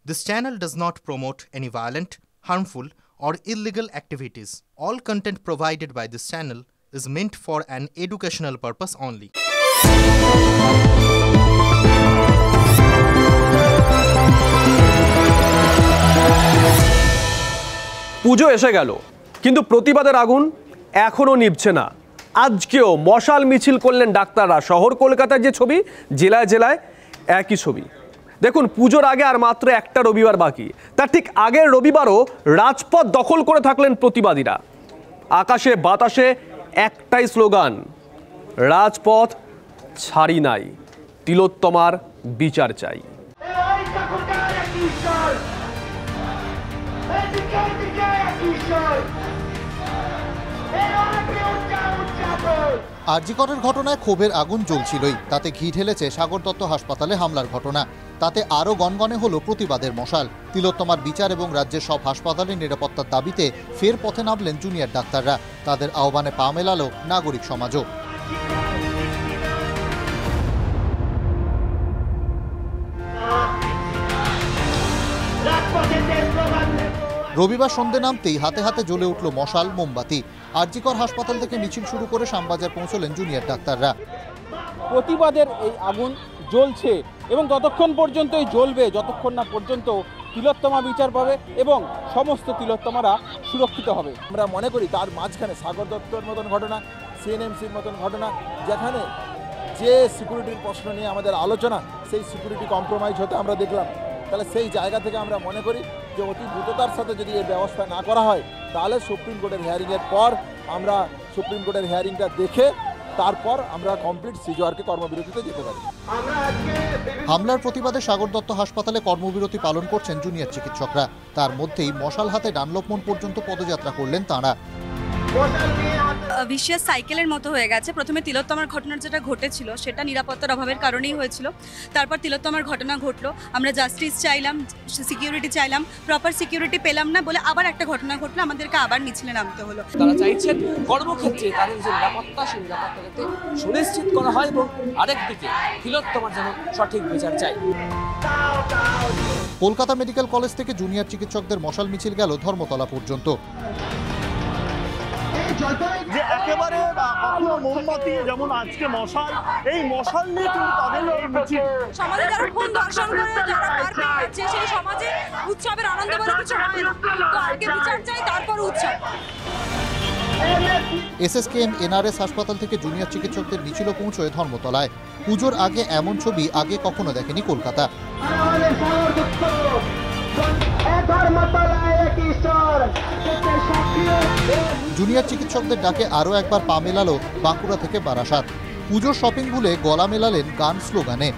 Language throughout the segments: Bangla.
This channel does not promote any violent, harmful, or illegal activities. All content provided by this channel is meant for an educational purpose only. পুজো এসে গেল, কিন্তু প্রতিবাদের আগুন এখনো নিভছে না। আজকেও মশাল মিছিল করলেন ডাক্তাররা। শহর কলকাতার যে ছবি, জেলায় জেলায় একই ছবি। দেখুন, পুজোর আগে আর মাত্র একটা রবিবার বাকি। তার ঠিক আগের রবিবারও রাজপথ দখল করে থাকলেন প্রতিবাদীরা। আকাশে বাতাসে একটাই স্লোগান, রাজপথ ছাড়ি নাই, তিলোত্তমার বিচার চাই। আরজি করের ঘটনায় ক্ষোভের আগুন জ্বলছিলই, তাতে ঘি ঢেলেছে সাগর দত্ত হাসপাতালে হামলার ঘটনা। তাতে আরও গনগনে হলো প্রতিবাদের মশাল। তিলোত্তমার বিচার এবং রাজ্যের সব হাসপাতালের নিরাপত্তার দাবিতে ফের পথে নামলেন জুনিয়র ডাক্তাররা। তাদের আহ্বানে পা মেলালো নাগরিক সমাজও। রবিবার সন্ধ্যে নামতেই হাতে হাতে জ্বলে উঠল মশাল, মোমবাতি। আরজি কর হাসপাতাল থেকে মিছিল শুরু করে শ্যামবাজার পৌঁছলেন জুনিয়র ডাক্তাররা। প্রতিবাদের এই আগুন জ্বলছে এবং ততক্ষণ পর্যন্তই জ্বলবে যতক্ষণ না পর্যন্ত তিলোত্তমা বিচার পাবে এবং সমস্ত তিলোত্তমারা সুরক্ষিত হবে। আমরা মনে করি তার মাঝখানে সাগর দত্তর মতন ঘটনা, সিএনএমসির মতন ঘটনা, যেখানে যে সিকিউরিটির প্রশ্ন নিয়ে আমাদের আলোচনা, সেই সিকিউরিটি কম্প্রোমাইজ হতে আমরা দেখলাম। তাহলে সেই জায়গা থেকে আমরা মনে করি যে অতি দ্রুততার সাথে যদি এই ব্যবস্থা না করা হয়, তাহলে সুপ্রিম কোর্টের হিয়ারিংয়ের পর আমরা সুপ্রিম কোর্টের হিয়ারিংটা দেখে তারপর আমরা কমপ্লিট সিজওয়ারকে কর্মবিরতিতে যেতে পারি। হামলার প্রতিবাদে সাগর দত্ত হাসপাতালে কর্মবিরতি পালন করছেন জুনিয়র চিকিৎসকরা। তার মধ্যেই মশাল হাতে ডানলপ মোড় পর্যন্ত পদযাত্রা করলেন তাঁরা। ভিশিয়াস সাইকেলের মতো হয়ে গেছে। প্রথমে তিলোত্তমার ঘটনার যেটা ঘটেছিল সেটা নিরাপত্তার অভাবের কারণেই হয়েছিল। তারপর তিলোত্তমার ঘটনা ঘটলো, আমরা জাস্টিস চাইলাম, সিকিউরিটি চাইলাম, প্রপার সিকিউরিটি পেলাম না বলে আবার একটা ঘটনা ঘটলো, আমাদেরকে আবার মিছিলে নামতে হলো। তারা চাইছেন কর্মক্ষেত্রে তাদের যে নিরাপত্তা, সেই নিরাপত্তা যাতে সুনিশ্চিত করা হয় এবং আরেকদিকে তিলোত্তমার যেন সঠিক বিচার চাই। কলকাতা মেডিকেল কলেজ থেকে জুনিয়র চিকিৎসকদের মশাল মিছিল গেল ধর্মতলা পর্যন্ত। যে একেবারে মোমবাতি যেমন আজকে মশাল, এই মশাল নিয়ে কিন্তু তাদের মিছিল। সমাজে যারা খুন ধর্ষণ করে, যারা মার পেয়েছে, সেই সমাজে উৎসবের আনন্দ বলে কিছু হয় না। তো আগে বিচার চাই, তারপর উৎসব। এসএসকেএম এনআরএস হাসপাতাল থেকে জুনিয়র চিকিৎসকদের মিছিল পৌঁছয় ধর্মতলায়। পুজোর আগে এমন ছবি আগে কখনো দেখেনি কলকাতা। জুনিয়র চিকিৎসকদের ডাকে আরও একবার পা মেলালো বাঁকুড়া থেকে বারাসাত। পুজোর শপিং ভুলে গলা মেলালেন গান স্লোগানে।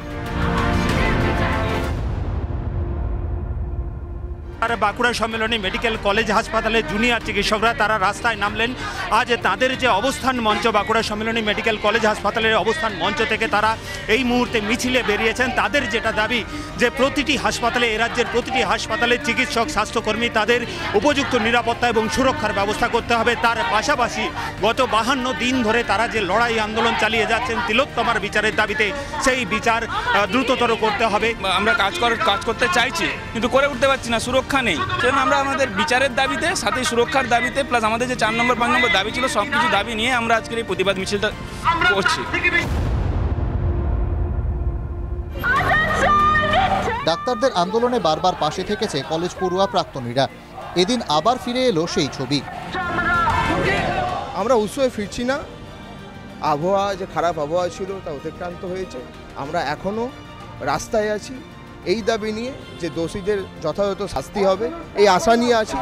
বাঁকুড়া সম্মেলনী মেডিকেল কলেজ হাসপাতালে জুনিয়র চিকিৎসকরা তারা রাস্তায় নামলেন। আজ তাদের যে অবস্থান মঞ্চ, বাঁকুড়া সম্মেলনী মেডিকেল কলেজ হাসপাতালের অবস্থান মঞ্চ থেকে তারা এই মুহূর্তে মিছিলে বেরিয়েছেন। তাদের যেটা দাবি যে প্রতিটি হাসপাতালে, এ রাজ্যের প্রতিটি হাসপাতালে চিকিৎসক, স্বাস্থ্যকর্মী তাদের উপযুক্ত নিরাপত্তা এবং সুরক্ষার ব্যবস্থা করতে হবে। তার পাশাপাশি গত 52 দিন ধরে তারা যে লড়াই আন্দোলন চালিয়ে যাচ্ছেন তিলোত্তমার বিচারের দাবিতে, সেই বিচার দ্রুততর করতে হবে। আমরা কাজ করতে চাইছি কিন্তু করে উঠতে পারছি না, সুরক্ষা নেই। সেজন্য আমরা আমাদের বিচারের দাবিতে, সাথে সুরক্ষার দাবিতে, প্লাস আমাদের যে 4 নম্বর 5 নম্বর দাবি ছিল, সবকিছু দাবি নিয়ে আমরা আজকের এই প্রতিবাদ মিছিলটা করছি। ডাক্তারদের আন্দোলনে বারবার পাশে থেকেছে কলেজ পড়ুয়া প্রাক্তনীরা। এদিন আবার ফিরে এলো সেই ছবি। আমরা উৎসবে ফিরছি না। আবহাওয়া যে খারাপ আবহাওয়া ছিল তা অতিক্রান্ত হয়েছে। আমরা এখনও রাস্তায় আছি এই দাবি নিয়ে যে দোষীদের যথাযথ শাস্তি হবে, এই আশা নিয়ে আছি।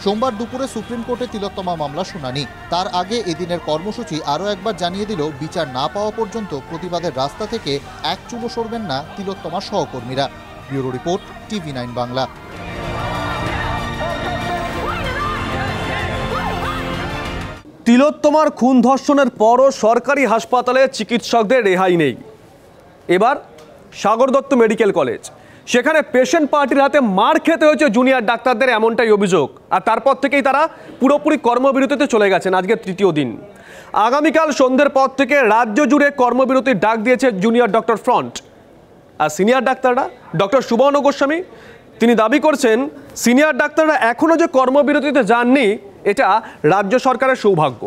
সোমবার দুপুরে সুপ্রিম কোর্টে তিলোত্তমা মামলা শুনানি। তার আগে এদিনের কর্মসূচি আরও একবার জানিয়ে দিল, বিচার না পাওয়া পর্যন্ত প্রতিবাদের রাস্তা থেকে এক চুলো সরবেন না তিলোত্তমার সহকর্মীরা। Bureau report, TV9 Bangla. তিলোত্তমার খুন ধর্ষণের পরও সরকারি হাসপাতালে চিকিৎসকদের রেহাই নেই। এবার সাগর দত্ত মেডিকেল কলেজ, সেখানে পেশেন্ট পার্টির হাতে মার খেতে হয়েছে জুনিয়র ডাক্তারদের, এমনটাই অভিযোগ। আর তারপর থেকেই তারা পুরোপুরি কর্মবিরতিতে চলে গেছেন। আজকে তৃতীয় দিন। আগামীকাল সন্ধ্যের পর থেকে রাজ্য জুড়ে কর্মবিরতির ডাক দিয়েছে জুনিয়র ডক্টর ফ্রন্ট। আর সিনিয়র ডাক্তাররা ডক্টর সুবর্ণ গোস্বামী তিনি দাবি করছেন সিনিয়র ডাক্তাররা এখনো যে কর্মবিরতিতে যাননি এটা রাজ্য সরকারের সৌভাগ্য।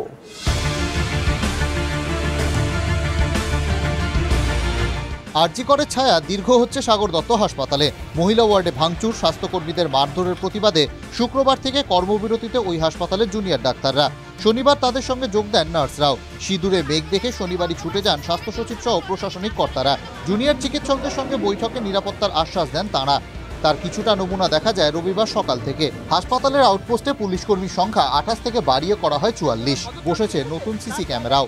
আরজি করের ছায়া দীর্ঘ হচ্ছে সাগর দত্ত হাসপাতালে। মহিলা ওয়ার্ডে ভাঙচুর, স্বাস্থ্যকর্মীদের মারধরের প্রতিবাদে শুক্রবার থেকে কর্মবিরতিতে ওই হাসপাতালের জুনিয়র ডাক্তাররা। শনিবার তাদের সঙ্গে যোগ দেন নার্সরাও। সিঁদুরে মেঘ দেখে শনিবারই ছুটে যান স্বাস্থ্য সচিব সহ প্রশাসনিক কর্তারা। জুনিয়র চিকিৎসকদের সঙ্গে বৈঠকে নিরাপত্তার আশ্বাস দেন তাঁরা। তার কিছুটা নমুনা দেখা যায় রবিবার সকাল থেকে। হাসপাতালের আউটপোস্টে পুলিশ কর্মীর সংখ্যা 28 থেকে বাড়িয়ে করা হয় 44। বসেছে নতুন সিসি ক্যামেরাও।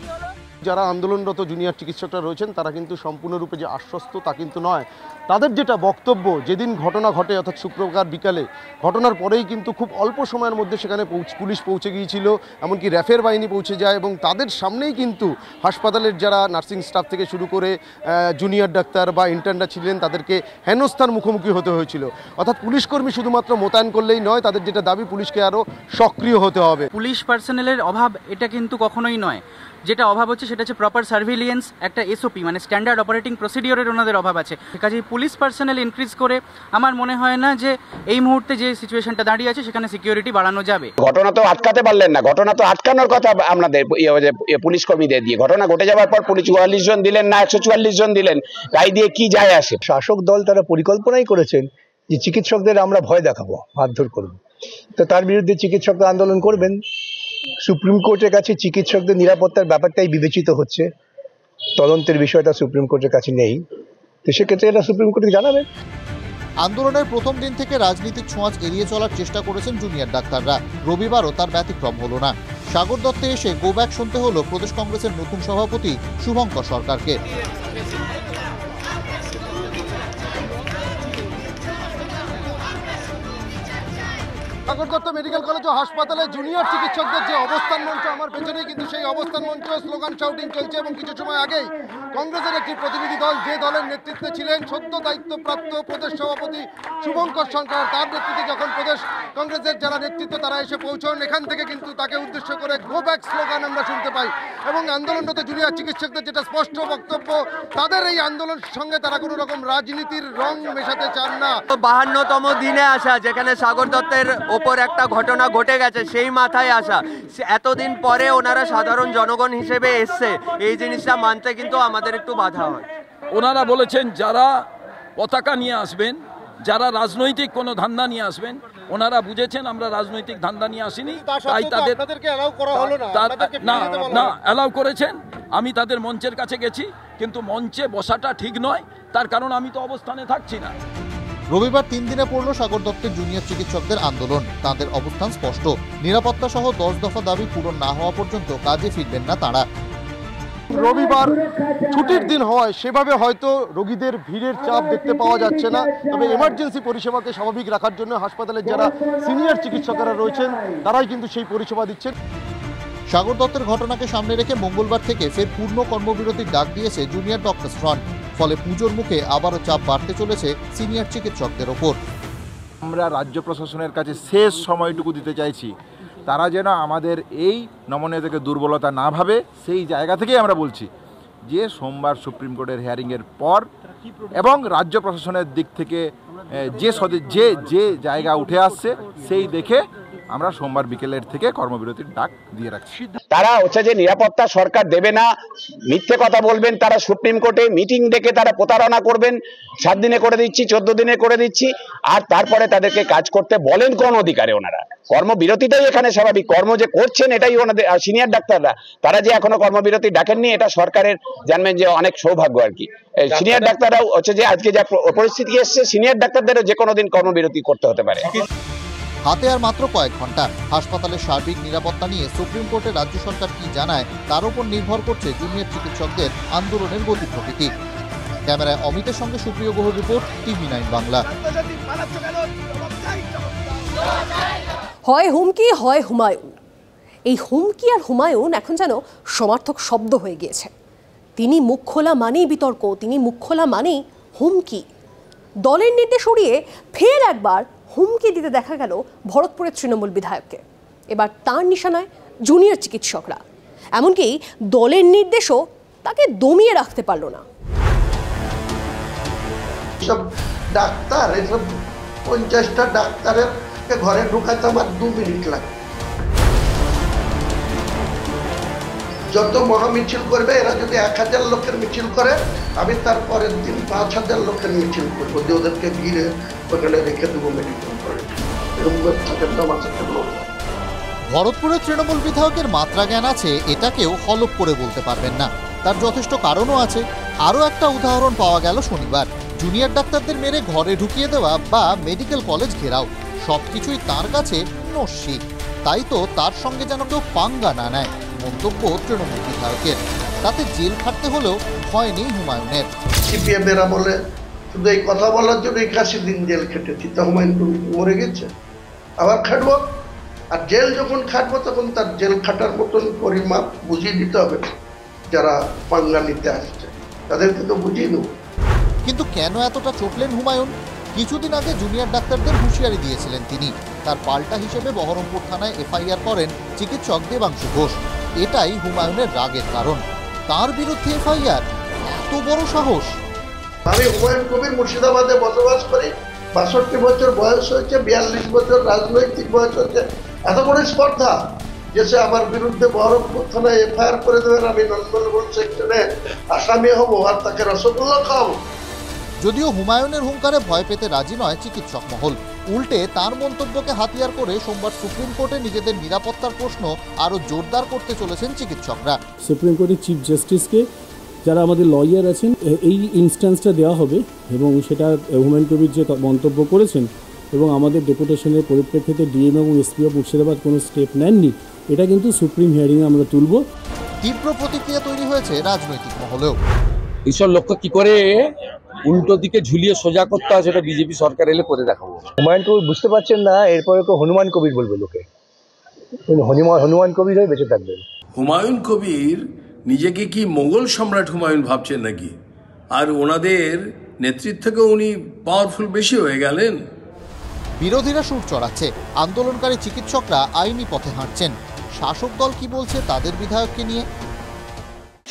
যারা আন্দোলনরত জুনিয়র চিকিৎসকরা রয়েছেন তারা কিন্তু সম্পূর্ণরূপে যে আশ্বস্ত তা কিন্তু নয়। তাদের যেটা বক্তব্য, যেদিন ঘটনা ঘটে অর্থাৎ শুক্রবার বিকালে, ঘটনার পরেই কিন্তু খুব অল্প সময়ের মধ্যে সেখানে পুলিশ পৌঁছে গিয়েছিল, এমনকি র্যাফের বাহিনী পৌঁছে যায় এবং তাদের সামনেই কিন্তু হাসপাতালের যারা নার্সিং স্টাফ থেকে শুরু করে জুনিয়র ডাক্তার বা ইন্টার্নরা ছিলেন তাদেরকে হেনস্থার মুখোমুখি হতে হয়েছিল। অর্থাৎ পুলিশকর্মী শুধুমাত্র মোতায়েন করলেই নয়, তাদের যেটা দাবি পুলিশকে আরও সক্রিয় হতে হবে। পুলিশ পার্সোনেলের অভাব এটা কিন্তু কখনোই নয়। যেটা অভাব হচ্ছে সেটা হচ্ছে প্রপার সার্ভিলিয়েন্স, একটা এসওপি মানে স্ট্যান্ডার্ড অপারেটিং প্রসিডিওরের ওনাদের অভাব আছে। কাজেই পুলিশ পার্সোনেল ইনক্রিজ করে আমার মনে হয় না যে এই মুহূর্তে যে সিচুয়েশনটা দাঁড়িয়ে আছে সেখানে সিকিউরিটি বাড়ানো যাবে। ঘটনা তো আটকাতে পারলেন না, ঘটনা তো আটকানোর কথা আপনাদের পুলিশ কর্মীদের দিয়ে। ঘটনা ঘটে যাওয়ার পর পুলিশ 44 জন দিলেন না 144 জন দিলেন, তাই দিয়ে কি যায় আসে? শাসক দল তারা পরিকল্পনাই করেছেন যে চিকিৎসকদের আমরা ভয় দেখাবো, মারধর করব, তো তার বিরুদ্ধে চিকিৎসকরা আন্দোলন করবেন। সুপ্রিম কোর্টের কাছে চিকিৎসকদের নিরাপত্তার ব্যাপারটাই বিবেচিত হচ্ছে, তদন্তের বিষয়টা সুপ্রিম কোর্টের কাছে নেই, তো সেক্ষেত্রে এটা সুপ্রিম কোর্টকে জানাবেন। আন্দোলনের প্রথম দিন থেকে রাজনীতির ছোঁয়াচ এড়িয়ে চলার চেষ্টা করেছেন জুনিয়র ডাক্তাররা। রবিবারও তার ব্যতিক্রম হলো না। সাগর দত্তে এসে গো ব্যাক শুনতে হলো প্রদেশ কংগ্রেসের নতুন সভাপতি শুভঙ্কর সরকারকে। সাগর দত্ত মেডিকেল কলেজ ও হাসপাতালে জুনিয়র চিকিৎসকদের যে অবস্থান মঞ্চ, আমার পেছনেই কিন্তু সেই অবস্থান মঞ্চ, স্লোগান শাউটিং চলছে। এবং কিছু সময় আগেই কংগ্রেসের একটি প্রতিনিধি দল, যে দলের নেতৃত্বে ছিলেন সদ্য দায়িত্বপ্রাপ্ত প্রদেশ সভাপতি শুভঙ্কর সরকার, তার নেতৃত্বে যখন প্রদেশ কংগ্রেসের যারা নেতৃত্ব তারা এসে পৌঁছন, এখান থেকে কিন্তু তাকে উদ্দেশ্য করে গো ব্যাক স্লোগান আমরা শুনতে পাই। এবং আন্দোলনরত জুনিয়র চিকিৎসকদের যেটা স্পষ্ট বক্তব্য, তাদের এই আন্দোলনের সঙ্গে তারা কোনো রকম রাজনীতির রং মেশাতে চান না। 52তম দিনে আসা, যেখানে সাগর দত্তের ওপর একটা ঘটনা ঘটে গেছে, সেই মাথায় আসা, এতদিন পরে ওনারা সাধারণ জনগণ হিসেবে এসছে, এই জিনিসটা মানতে কিন্তু আমাদের একটু বাধা হয়। ওনারা বলেছেন যারা পতাকা নিয়ে আসবেন, যারা রাজনৈতিক কোনো ধান্দা নিয়ে আসবেন, ওনারা বুঝেছেন আমরা রাজনৈতিক ধান্দা নিয়ে আসিনি, তাই তাদেরকে অ্যালাউ করেছেন। আমি তাদের মঞ্চের কাছে গেছি, কিন্তু মঞ্চে বসাটা ঠিক নয়, তার কারণ আমি তো অবস্থানে থাকছি না। রবিবার 3 দিনে পড়ল সাগর দত্তের জুনিয়র চিকিৎসকদের আন্দোলন। তাদের অবস্থান স্পষ্ট, নিরাপত্তা সহ 10 দফা দাবি পূরণ না হওয়া পর্যন্ত কাজে ফিরবেন না তারা। রবিবার ছুটির দিন হওয়ায় সেভাবে হয়তো রোগীদের ভিড়ের চাপ দেখতে পাওয়া যাচ্ছে না, তবে এমার্জেন্সি পরিষেবাকে স্বাভাবিক রাখার জন্য হাসপাতালের যারা সিনিয়র চিকিৎসকরা রয়েছেন তারাই কিন্তু সেই পরিষেবা দিচ্ছেন। সাগর দত্তের ঘটনাকে সামনে রেখে মঙ্গলবার থেকে ফের পূর্ণ কর্মবিরতির ডাক দিয়েছে জুনিয়র ডক্টরস ফ্রন্ট। ফলে পুজোর মুখে আবারও চাপ বাড়তে চলেছে সিনিয়র চিকিৎসকদের ওপর। আমরা রাজ্য প্রশাসনের কাছে শেষ সময়টুকু দিতে চাইছি, তারা যেন আমাদের এই নমনীয়তাকে দুর্বলতা না ভাবে। সেই জায়গা থেকেই আমরা বলছি যে সোমবার সুপ্রিম কোর্টের হিয়ারিংয়ের পর এবং রাজ্য প্রশাসনের দিক থেকে যে জায়গা উঠে আসছে সেই দেখে আমরা সোমবার বিকেলের থেকে কর্মবিরতির ডাক দিয়ে রাখছি। তারা হচ্ছে যে নিরাপত্তা সরকার দেবে না, মিথ্যে কথা বলবেন, তারা সুপ্রিম কোর্টে মিটিং ডেকে তারা প্রতারণা করবেন, 7 দিনে করে দিচ্ছি, 14 দিনে করে দিচ্ছি, আর তারপরে তাদেরকে কাজ করতে বলেন কোন অধিকারে? ওনারা কর্মবিরতিটাই এখানে স্বাভাবিক, কর্ম যে করছেন এটাই ওনাদের সিনিয়র ডাক্তাররা, তারা যে এখনো কর্মবিরতি ডাকেননি, এটা সরকারের জানবেন যে অনেক সৌভাগ্য আর কি। সিনিয়র ডাক্তাররাও হচ্ছে যে আজকে যা পরিস্থিতি এসছে, সিনিয়র ডাক্তারদেরও যে কোনো দিন কর্মবিরতি করতে হতে পারে। হাতে আর মাত্র কয়েক ঘন্টা। হাসপাতালের সার্বিক নিরাপত্তা নিয়ে সুপ্রিম কোর্টে রাজ্য সরকার কি জানায় তার উপর নির্ভর করছে জুনিয়র চিকিৎসকদের আন্দোলনের গতি প্রকৃতি। ক্যামেরায় অমিতের সঙ্গে সুপ্রিয় গুহ, রিপোর্ট TV9 বাংলা। হয় হুমকি, হয় হুমায়ুন। এই হুমকি আর হুমায়ুন এখন যেন সমার্থক শব্দ হয়ে গিয়েছে। তিনি মুখ খোলা মানেই বিতর্ক, তিনি মুখ খোলা মানেই হুমকি। দলের নির্দেশ উড়িয়ে ফের একবার হুমকি দিতে দেখা গেল ভরতপুরের তৃণমূল বিধায়ককে। এবার তার নিশানায় জুনিয়র চিকিৎসকরা, এমনকি দলের নির্দেশও তাকে দমিয়ে রাখতে পারল না। এইসব ডাক্তার, এইসব 50টা ডাক্তারের ঘরে ঢুকাতে আমার 2 মিনিট লাগে। যত মহামিছিল করবে, এরা যদি 1000 লোকের মিছিল করে, আমি তারপরের দিন 5000 লোকের মিছিল করবো, যে ওদেরকে ঘিরে ওখানে রেখে দেবো মেডিকেল কলেজ। ভরতপুরের তৃণমূল বিধায়কের মাত্রা জ্ঞান আছে এটা কেউ হলফ করে বলতে পারবেন না। তার যথেষ্ট কারণও আছে। আরও একটা উদাহরণ পাওয়া গেল শনিবার। জুনিয়র ডাক্তারদের মেরে ঘরে ঢুকিয়ে দেওয়া বা মেডিকেল কলেজ ঘেরাও, সবকিছুই তার কাছে নস্যি। তাই তো তার সঙ্গে যেন কেউ পাঙ্গা না নেয়, মন্তব্য তৃণমূল বিধায়কের। তাতে জেল খাটতে হলেও হয়নি হুমায়ুনের। সিপিএমেরা বলে শুধু এই কথা বলার জন্য 81 দিন জেল খেটেছি, তা হুমায়ুন কবির মরে গেছে, আবার খাটবো। আর জেল যখন খাটবো তখন তার জেল খাটার মতন পরিমাপ বুঝিয়ে দিতে হবে। যারা পাঙ্গা নিতে আসছে তাদেরকে তো বুঝিয়ে দেবো। কিন্তু কেন এতটা চটলেন হুমায়ুন? কিছুদিন আগে জুনিয়র ডাক্তারদের হুঁশিয়ারি দিয়েছিলেন তিনি। তার পাল্টা হিসেবে বহরমপুর থানায় এফআইআর করেন চিকিৎসক দেবাংশু ঘোষ। এটাই হুমায়ুনের রাগের কারণ। তার বিরুদ্ধে এফআইআর, এত বড় সাহস! আমি হুমায়ুন কবির মুর্শিদাবাদে বসবাস করি, 62 বছর বয়স হয়েছে, 42 বছর রাজনৈতিক বয়স হয়েছে। এত বড় স্পর্ধা যে সে আমার বিরুদ্ধে বহরমপুর থানায় এফআইআর করে দেবেন, আমি নন্দনবন সেকশনে আসামি হব আর তাকে রসগোল্লা খাওয়াবো। যদিও হুমায়ুনের হুঙ্কারে ভয় পেতে রাজি নয় চিকিৎসক মহল। উল্টে তার মন্তব্যকে হাতিয়ার করে সোমবার সুপ্রিম কোর্টে নিজেদের নিরাপত্তার প্রশ্ন আরও জোরদার করতে চলেছেন চিকিৎসকরা। সুপ্রিম কোর্টের চিফ জাস্টিসকে, যারা আমাদের লয়ার আছেন, এই ইনস্ট্যান্সটা দেওয়া হবে এবং সেটা হুমায়ুন কবির যে মন্তব্য করেছেন এবং আমাদের ডেপুটেশনের পরিপ্রেক্ষিতে ডিএম এবং এসপি অফ মুর্শিদাবাদ কোনো স্টেপ নেননি, এটা কিন্তু সুপ্রিম হিয়ারিংয়ে আমরা তুলব। তীব্র প্রতিক্রিয়া তৈরি হয়েছে রাজনৈতিক মহলেও। এইসব লক্ষ্য কি করে উল্টো দিকে ঝুলিয়ে সোজা করতে হয় সেটা বিজেপি সরকার এলে করে দেখাবো। হুমায়ুন কবির বুঝতে পারছেন না, এরপরে হনুমান কবির বলবে লোকে। হনুমান কবির হয়ে বেঁচে থাকবেন। হুমায়ুন কবির নিজেকে কি মোগল সম্রাট হুমায়ুন ভাবছেন নাকি? আর ওনাদের নেতৃত্ব থেকে উনি পাওয়ারফুল বেশি হয়ে গেলেন। বিরোধীরা সুর চড়াচ্ছে, আন্দোলনকারী চিকিৎসকরা আইনি পথে হাঁটছেন। শাসক দল কি বলছে তাদের বিধায়ককে নিয়ে?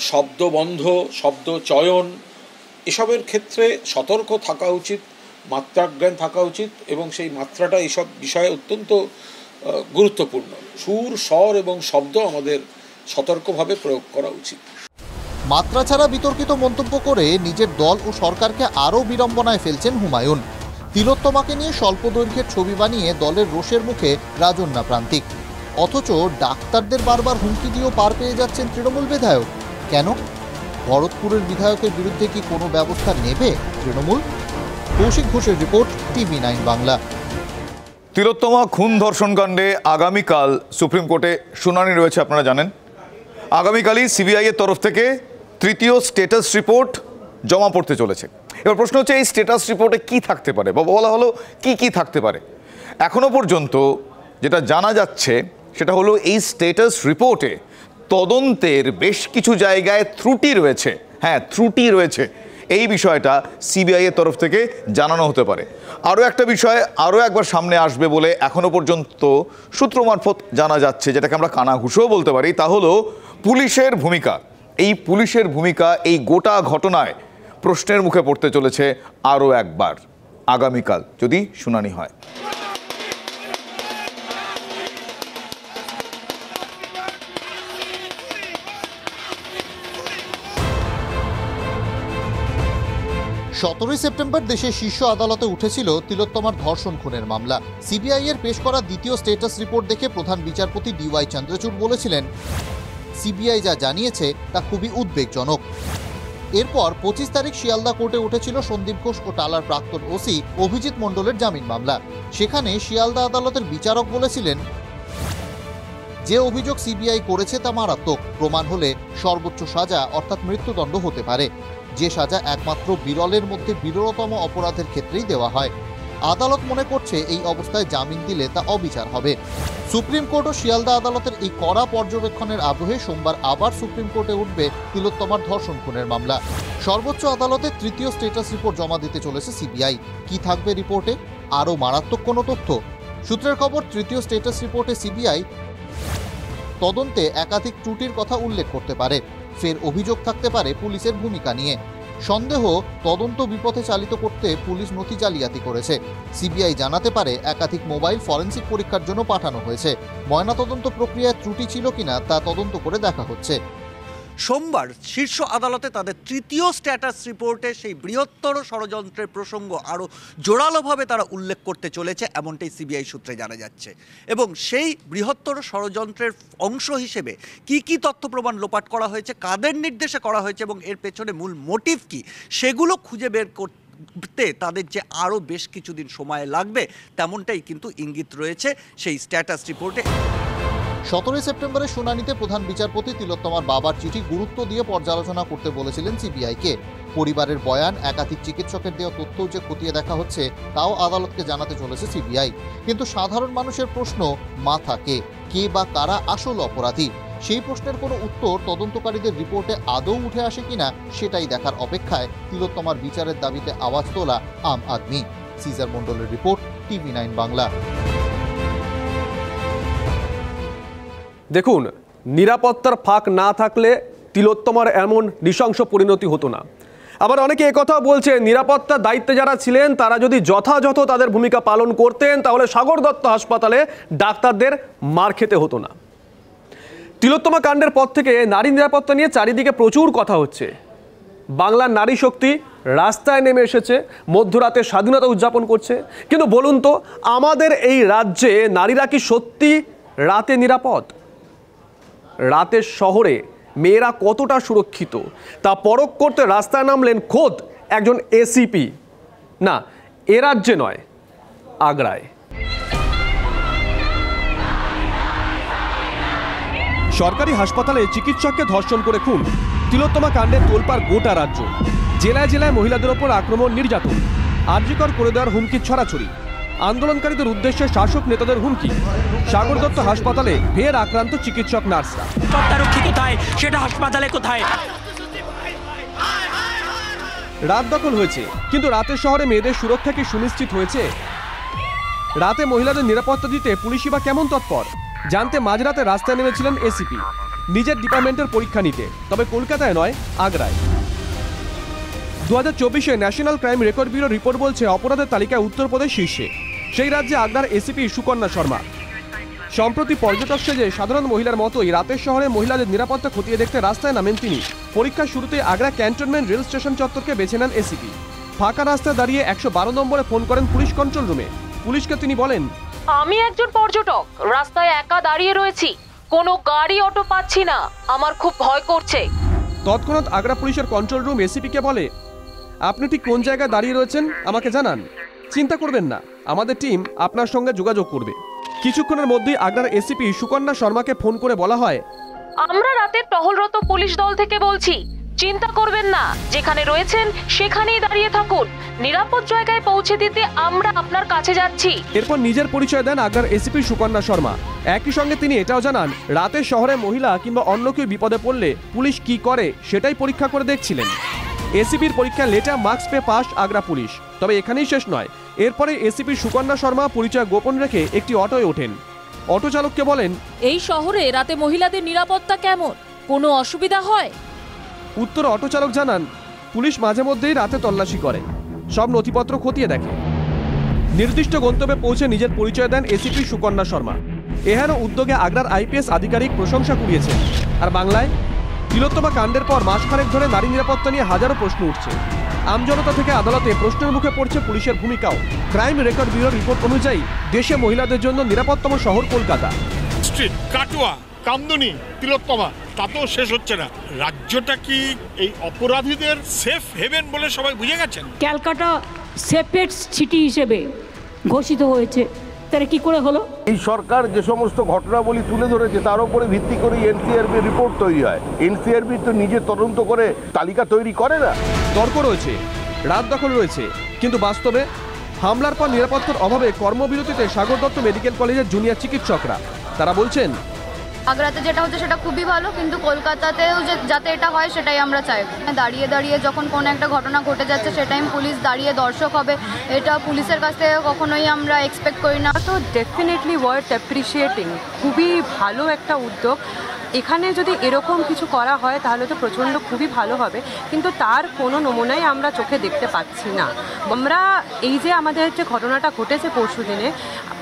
শব্দবন্ধ, শব্দ চয়ন, এসবের ক্ষেত্রে সতর্ক থাকা উচিত, মাত্রাজ্ঞান থাকা উচিত এবং সেই মাত্রাটা এসব বিষয়ে অত্যন্ত গুরুত্বপূর্ণ। সুর, স্বর এবং শব্দ আমাদের সতর্কভাবে প্রয়োগ করা উচিত। মাত্রা ছাড়া বিতর্কিত মন্তব্য করে নিজের দল ও সরকারকে আরও বিড়ম্বনায় ফেলছেন হুমায়ুন। তিলোত্তমাকে নিয়ে স্বল্প দৈর্ঘ্যের ছবি বানিয়ে দলের রোষের মুখে রাজন্যা প্রান্তিক। অথচ ডাক্তারদের বারবার হুমকি দিয়েও পার পেয়ে যাচ্ছেন তৃণমূল বিধায়ক। কেন? ভরতপুরের বিধায়কের বিরুদ্ধে কি কোনো ব্যবস্থা নেবে তৃণমূল? কৌশিক ঘোষের রিপোর্ট, TV9 বাংলা। তিলোত্তমা খুন ধর্ষণ কাণ্ডে আগামীকাল সুপ্রিম কোর্টে শুনানি রয়েছে, আপনারা জানেন। আগামীকালই সিবিআই এর তরফ থেকে তৃতীয় স্ট্যাটাস রিপোর্ট জমা পড়তে চলেছে। এবার প্রশ্ন হচ্ছে, এই স্ট্যাটাস রিপোর্টে কি থাকতে পারে বা বলা হলো কি থাকতে পারে। এখনো পর্যন্ত যেটা জানা যাচ্ছে সেটা হলো এই স্ট্যাটাস রিপোর্টে তদন্তের বেশ কিছু জায়গায় ত্রুটি রয়েছে। হ্যাঁ, ত্রুটি রয়েছে। এই বিষয়টা সিবিআই এর তরফ থেকে জানানো হতে পারে। আরও একটা বিষয় আরও একবার সামনে আসবে বলে এখনো পর্যন্ত সূত্র মারফত জানা যাচ্ছে, যেটাকে আমরা কানাঘুষোও বলতে পারি, তা হলো পুলিশের ভূমিকা। এই পুলিশের ভূমিকা এই গোটা ঘটনায় প্রশ্নের মুখে পড়তে চলেছে আরও একবার আগামীকাল যদি শুনানি হয়। সতেরোই সেপ্টেম্বর দেশের শীর্ষ আদালতে উঠেছিল তিলোত্তমার ধর্ষণ খুনের মামলা। সিবিআই এর পেশ করা দ্বিতীয় স্ট্যাটাস রিপোর্ট দেখে প্রধান বিচারপতি DY চন্দ্রচূড় বলেছিলেন, সিবিআই যা জানিয়েছে তা খুবই উদ্বেগজনক। এরপর 25 তারিখ শিয়ালদা কোর্টে উঠেছিল সন্দীপ ঘোষ ও টালার প্রাক্তন ওসি অভিজিৎ মণ্ডলের জামিন মামলা। সেখানে শিয়ালদা আদালতের বিচারক বলেছিলেন, যে অভিযোগ সিবিআই করেছে তা মারাত্মক। প্রমাণ হলে সর্বোচ্চ সাজা অর্থাৎ মৃত্যুদণ্ড হতে পারে, যে সাজা একমাত্র বিরলের মধ্যে বিরলতম অপরাধের ক্ষেত্রেই দেওয়া হয়। আদালত মনে করছে এই অবস্থায় জামিন দিলে তা অবিচার হবে। সুপ্রিম কোর্ট ও শিয়ালদা আদালতের এই কড়া পর্যবেক্ষণের আবহে সোমবার আবার সুপ্রিম কোর্টে উঠবে তিলোত্তমার ধর্ষণ খুনের মামলা। সর্বোচ্চ আদালতে তৃতীয় স্ট্যাটাস রিপোর্ট জমা দিতে চলেছে সিবিআই। কি থাকবে রিপোর্টে? আরও মারাত্মক কোনো তথ্য? সূত্রের খবর, তৃতীয় স্ট্যাটাস রিপোর্টে সিবিআই তদন্তে একাধিক ত্রুটির কথা উল্লেখ করতে পারে। ফের অভিযোগ থাকতে পারে পুলিশের ভূমিকা নিয়ে। সন্দেহ তদন্ত বিপথে চালিত করতে পুলিশ নথি জালিয়াতি করেছে। সিবিআই জানাতে পারে একাধিক মোবাইল ফরেনসিক পরীক্ষার জন্য পাঠানো হয়েছে। ময়নাতদন্ত প্রক্রিয়ায় ত্রুটি ছিল কিনা তা তদন্ত করে দেখা হচ্ছে। সোমবার শীর্ষ আদালতে তাদের তৃতীয় স্ট্যাটাস রিপোর্টে সেই বৃহত্তর ষড়যন্ত্রের প্রসঙ্গ আরও জোরালোভাবে তারা উল্লেখ করতে চলেছে, এমনটাই সিবিআই সূত্রে জানা যাচ্ছে। এবং সেই বৃহত্তর ষড়যন্ত্রের অংশ হিসেবে কি কি তথ্য প্রমাণ লোপাট করা হয়েছে, কাদের নির্দেশে করা হয়েছে এবং এর পেছনে মূল মোটিভ কি, সেগুলো খুঁজে বের করতে তাদের যে আরও বেশ কিছুদিন সময় লাগবে তেমনটাই কিন্তু ইঙ্গিত রয়েছে সেই স্ট্যাটাস রিপোর্টে। 17 সেপ্টেম্বরের শুনানিতে প্রধান বিচারপতি তিলোত্তমার বাবার চিঠি গুরুত্ব দিয়ে পর্যালোচনা করতে বলেছিলেন সিবিআইকে। পরিবারের বয়ান, একাধিক চিকিৎসকের দেওয়া তথ্যও যে খতিয়ে দেখা হচ্ছে তাও আদালতকে জানাতে চলেছে সিবিআই। কিন্তু সাধারণ মানুষের প্রশ্ন, মাথা কে বা কারা আসল অপরাধী? সেই প্রশ্নের কোনো উত্তর তদন্তকারীদের রিপোর্টে আদৌ উঠে আসে কিনা সেটাই দেখার অপেক্ষায় তিলোত্তমার বিচারের দাবিতে আওয়াজ তোলা আম আদমি। সিজার মণ্ডলের রিপোর্ট, TV9 বাংলা। দেখুন, নিরাপত্তার ফাঁক না থাকলে তিলোত্তমার এমন নৃশংস পরিণতি হতো না। আবার অনেকে একথাও বলছে, নিরাপত্তার দায়িত্বে যারা ছিলেন তারা যদি যথাযথ তাদের ভূমিকা পালন করতেন তাহলে সাগর দত্ত হাসপাতালে ডাক্তারদের মার খেতে হতো না। তিলোত্তমা কাণ্ডের পর থেকে নারী নিরাপত্তা নিয়ে চারিদিকে প্রচুর কথা হচ্ছে। বাংলার নারী শক্তি রাস্তায় নেমে এসেছে, মধ্যরাতে স্বাধীনতা উদযাপন করছে। কিন্তু বলুন তো, আমাদের এই রাজ্যে নারীরা কি সত্যি রাতে নিরাপদ? রাতের শহরে মেয়েরা কতটা সুরক্ষিত তা পরখ করতে রাস্তায় নামলেন খোদ একজন এসিপি। না, এ রাজ্যে নয়, আগ্রায়। সরকারি হাসপাতালে চিকিৎসককে ধর্ষণ করে খুন, তিলোত্তমা কাণ্ডে তোলপাড় গোটা রাজ্য। জেলায় জেলায় মহিলাদের ওপর আক্রমণ, নির্যাতন, আরজিকর করে দেওয়ার হুমকি ছড়াছড়ি, আন্দোলনকারীদের উদ্দেশ্যে শাসক নেতাদের হুমকি। সাগর দত্ত হাসপাতালে ফের আক্রান্ত চিকিৎসক নার্সরা। কোথায় সেটা হাসপাতালে কোথায়? রাত দখল হয়েছে, কিন্তু রাতের শহরে মেয়েদের সুরক্ষা কি সুনিশ্চিত হয়েছে? রাতে মহিলাদের নিরাপত্তা দিতে পুলিশই বা কেমন তৎপর? জানতে মাঝরাতে রাস্তায় নেমেছিলেন এসিপি নিজের ডিপার্টমেন্টের পরীক্ষা নিতে, তবে কলকাতায় নয়, আগ্রায়। 2024-এ national crime record bureau report বলছে অপরাধের তালিকায় উত্তরপ্রদেশ শীর্ষে, সেই রাজ্যে আগ্রার এসিপি সুকন্যা শর্মা। সম্প্রতি পর্যটক সেজে সাধারণ মহিলার মতোই রাতের শহরে মহিলাদের নিরাপত্তা খতিয়ে দেখতে রাস্তায় নামেন তিনি। পরীক্ষার শুরুতে আগ্রা ক্যান্টনমেন্ট রেল স্টেশন চত্বরকে বেছে নেন এসিপি। ফাঁকা রাস্তায় দাঁড়িয়ে 112 নম্বরে ফোন করেন পুলিশ কন্ট্রোল রুমে। পুলিশকে তিনি বলেন, আমি একজন পর্যটক, রাস্তায় একা দাঁড়িয়ে রয়েছি, কোনো গাড়ি অটো পাচ্ছি না, আমার খুব ভয় করছে। তৎক্ষণাৎ আগ্রা পুলিশের কন্ট্রোল রুম এসিপিকে বলে, আপনি ঠিক কোন জায়গায় দাঁড়িয়ে রয়েছেন আমাকে জানান, চিন্তা করবেন না, আমাদের টিম আপনার সঙ্গে যোগাযোগ করবে। কিছুক্ষণের মধ্যেই আগ্রার এসিপি সুকন্যা শর্মাকে ফোন করে বলা হয়, আমরা রাতে টহলরত পুলিশ দল থেকে বলছি, চিন্তা করবেন না, যেখানে রয়েছেন সেখানেই দাঁড়িয়ে থাকুন, নিরাপদ জায়গায় পৌঁছে দিতে আমরা আপনার কাছে যাচ্ছি। এরপর নিজের পরিচয় দেন আগ্রার এসিপি সুকন্যা শর্মা। একই সঙ্গে তিনি এটাও জানান, রাতের শহরে মহিলা কিংবা অন্য কেউ বিপদে পড়লে পুলিশ কি করে সেটাই পরীক্ষা করে দেখছিলেন। এসিপির পরীক্ষা লেটার মার্কস পেয়ে পাস আগ্রা পুলিশ। তবে এখানেই শেষ নয়, এরপরে এসিপি সুকন্যা শর্মা পরিচয় গোপন রেখে একটি অটোয় ওঠেন। অটো চালককে বলেন, এই শহরে রাতে মহিলাদের নিরাপত্তা কেমন, কোনো অসুবিধা হয়? উত্তর অটো চালক জানান, পুলিশ মাঝে মধ্যেই রাতে তল্লাশি করে, সব নথিপত্র খতিয়ে দেখে। নির্দিষ্ট গন্তব্যে পৌঁছে নিজের পরিচয় দেন এসিপি সুকন্যা শর্মা। এহেন উদ্যোগে আগ্রার আইপিএস আধিকারিক প্রশংসা কুড়িয়েছেন। আর বাংলায় তিলোত্তমা কাণ্ডের পর মাসখানেক ধরে নারী নিরাপত্তা নিয়ে হাজারো প্রশ্ন উঠছে। আমজনতা থেকে আদালতে প্রশ্নের মুখে পড়ছে পুলিশের ভূমিকাও। ক্রাইম রেকর্ড ব্যুরোর রিপোর্ট অনুযায়ী দেশে মহিলাদের জন্য নিরাপত্তম শহর কলকাতা। স্ট্রিট, কাটুয়া, কামদুনি, তিলোত্তমা, তাতেও শেষ হচ্ছে না। রাজ্যটা কি এই অপরাধীদের সেফ হেভেন বলে সবাই বুঝে গেছেন? ক্যালকাটা সেফেস্ট সিটি হিসেবে ঘোষিত হয়েছে, তারা কি করে হলো? এই সরকার যে সমস্ত ঘটনাবলী তুলে ধরেছে তার উপরে ভিত্তি করে এনসিআরবি রিপোর্ট তৈরি হয়। এনসিআরবি তো নিজে তদন্ত করে তালিকা তৈরি করে না। তর্ক রয়েছে, রাত দখল রয়েছে, কিন্তু বাস্তবে হামলার পর নিরাপত্তার অভাবে কর্মবিরতিতে সাগর দত্ত মেডিকেল কলেজের জুনিয়র চিকিৎসকরা। তারা বলছেন, আগ্রাতে যেটা হচ্ছে সেটা খুবই ভালো, কিন্তু কলকাতাতেও যাতে এটা হয় সেটাই আমরা চাইব। দাঁড়িয়ে দাঁড়িয়ে যখন কোনো একটা ঘটনা ঘটে যাচ্ছে সে টাইম পুলিশ দাঁড়িয়ে দর্শক হবে, এটা পুলিশের কাছ থেকে কখনোই আমরা এক্সপেক্ট করি না। তো ডেফিনেটলি ওয়ার্থ অ্যাপ্রিসিয়েটিং, খুবই ভালো একটা উদ্যোগ। এখানে যদি এরকম কিছু করা হয় তাহলে তো প্রচণ্ড খুবই ভালো হবে, কিন্তু তার কোনো নমুনাই আমরা চোখে দেখতে পাচ্ছি না। আমরা এই যে আমাদের যে ঘটনাটা ঘটেছে পরশু দিনে,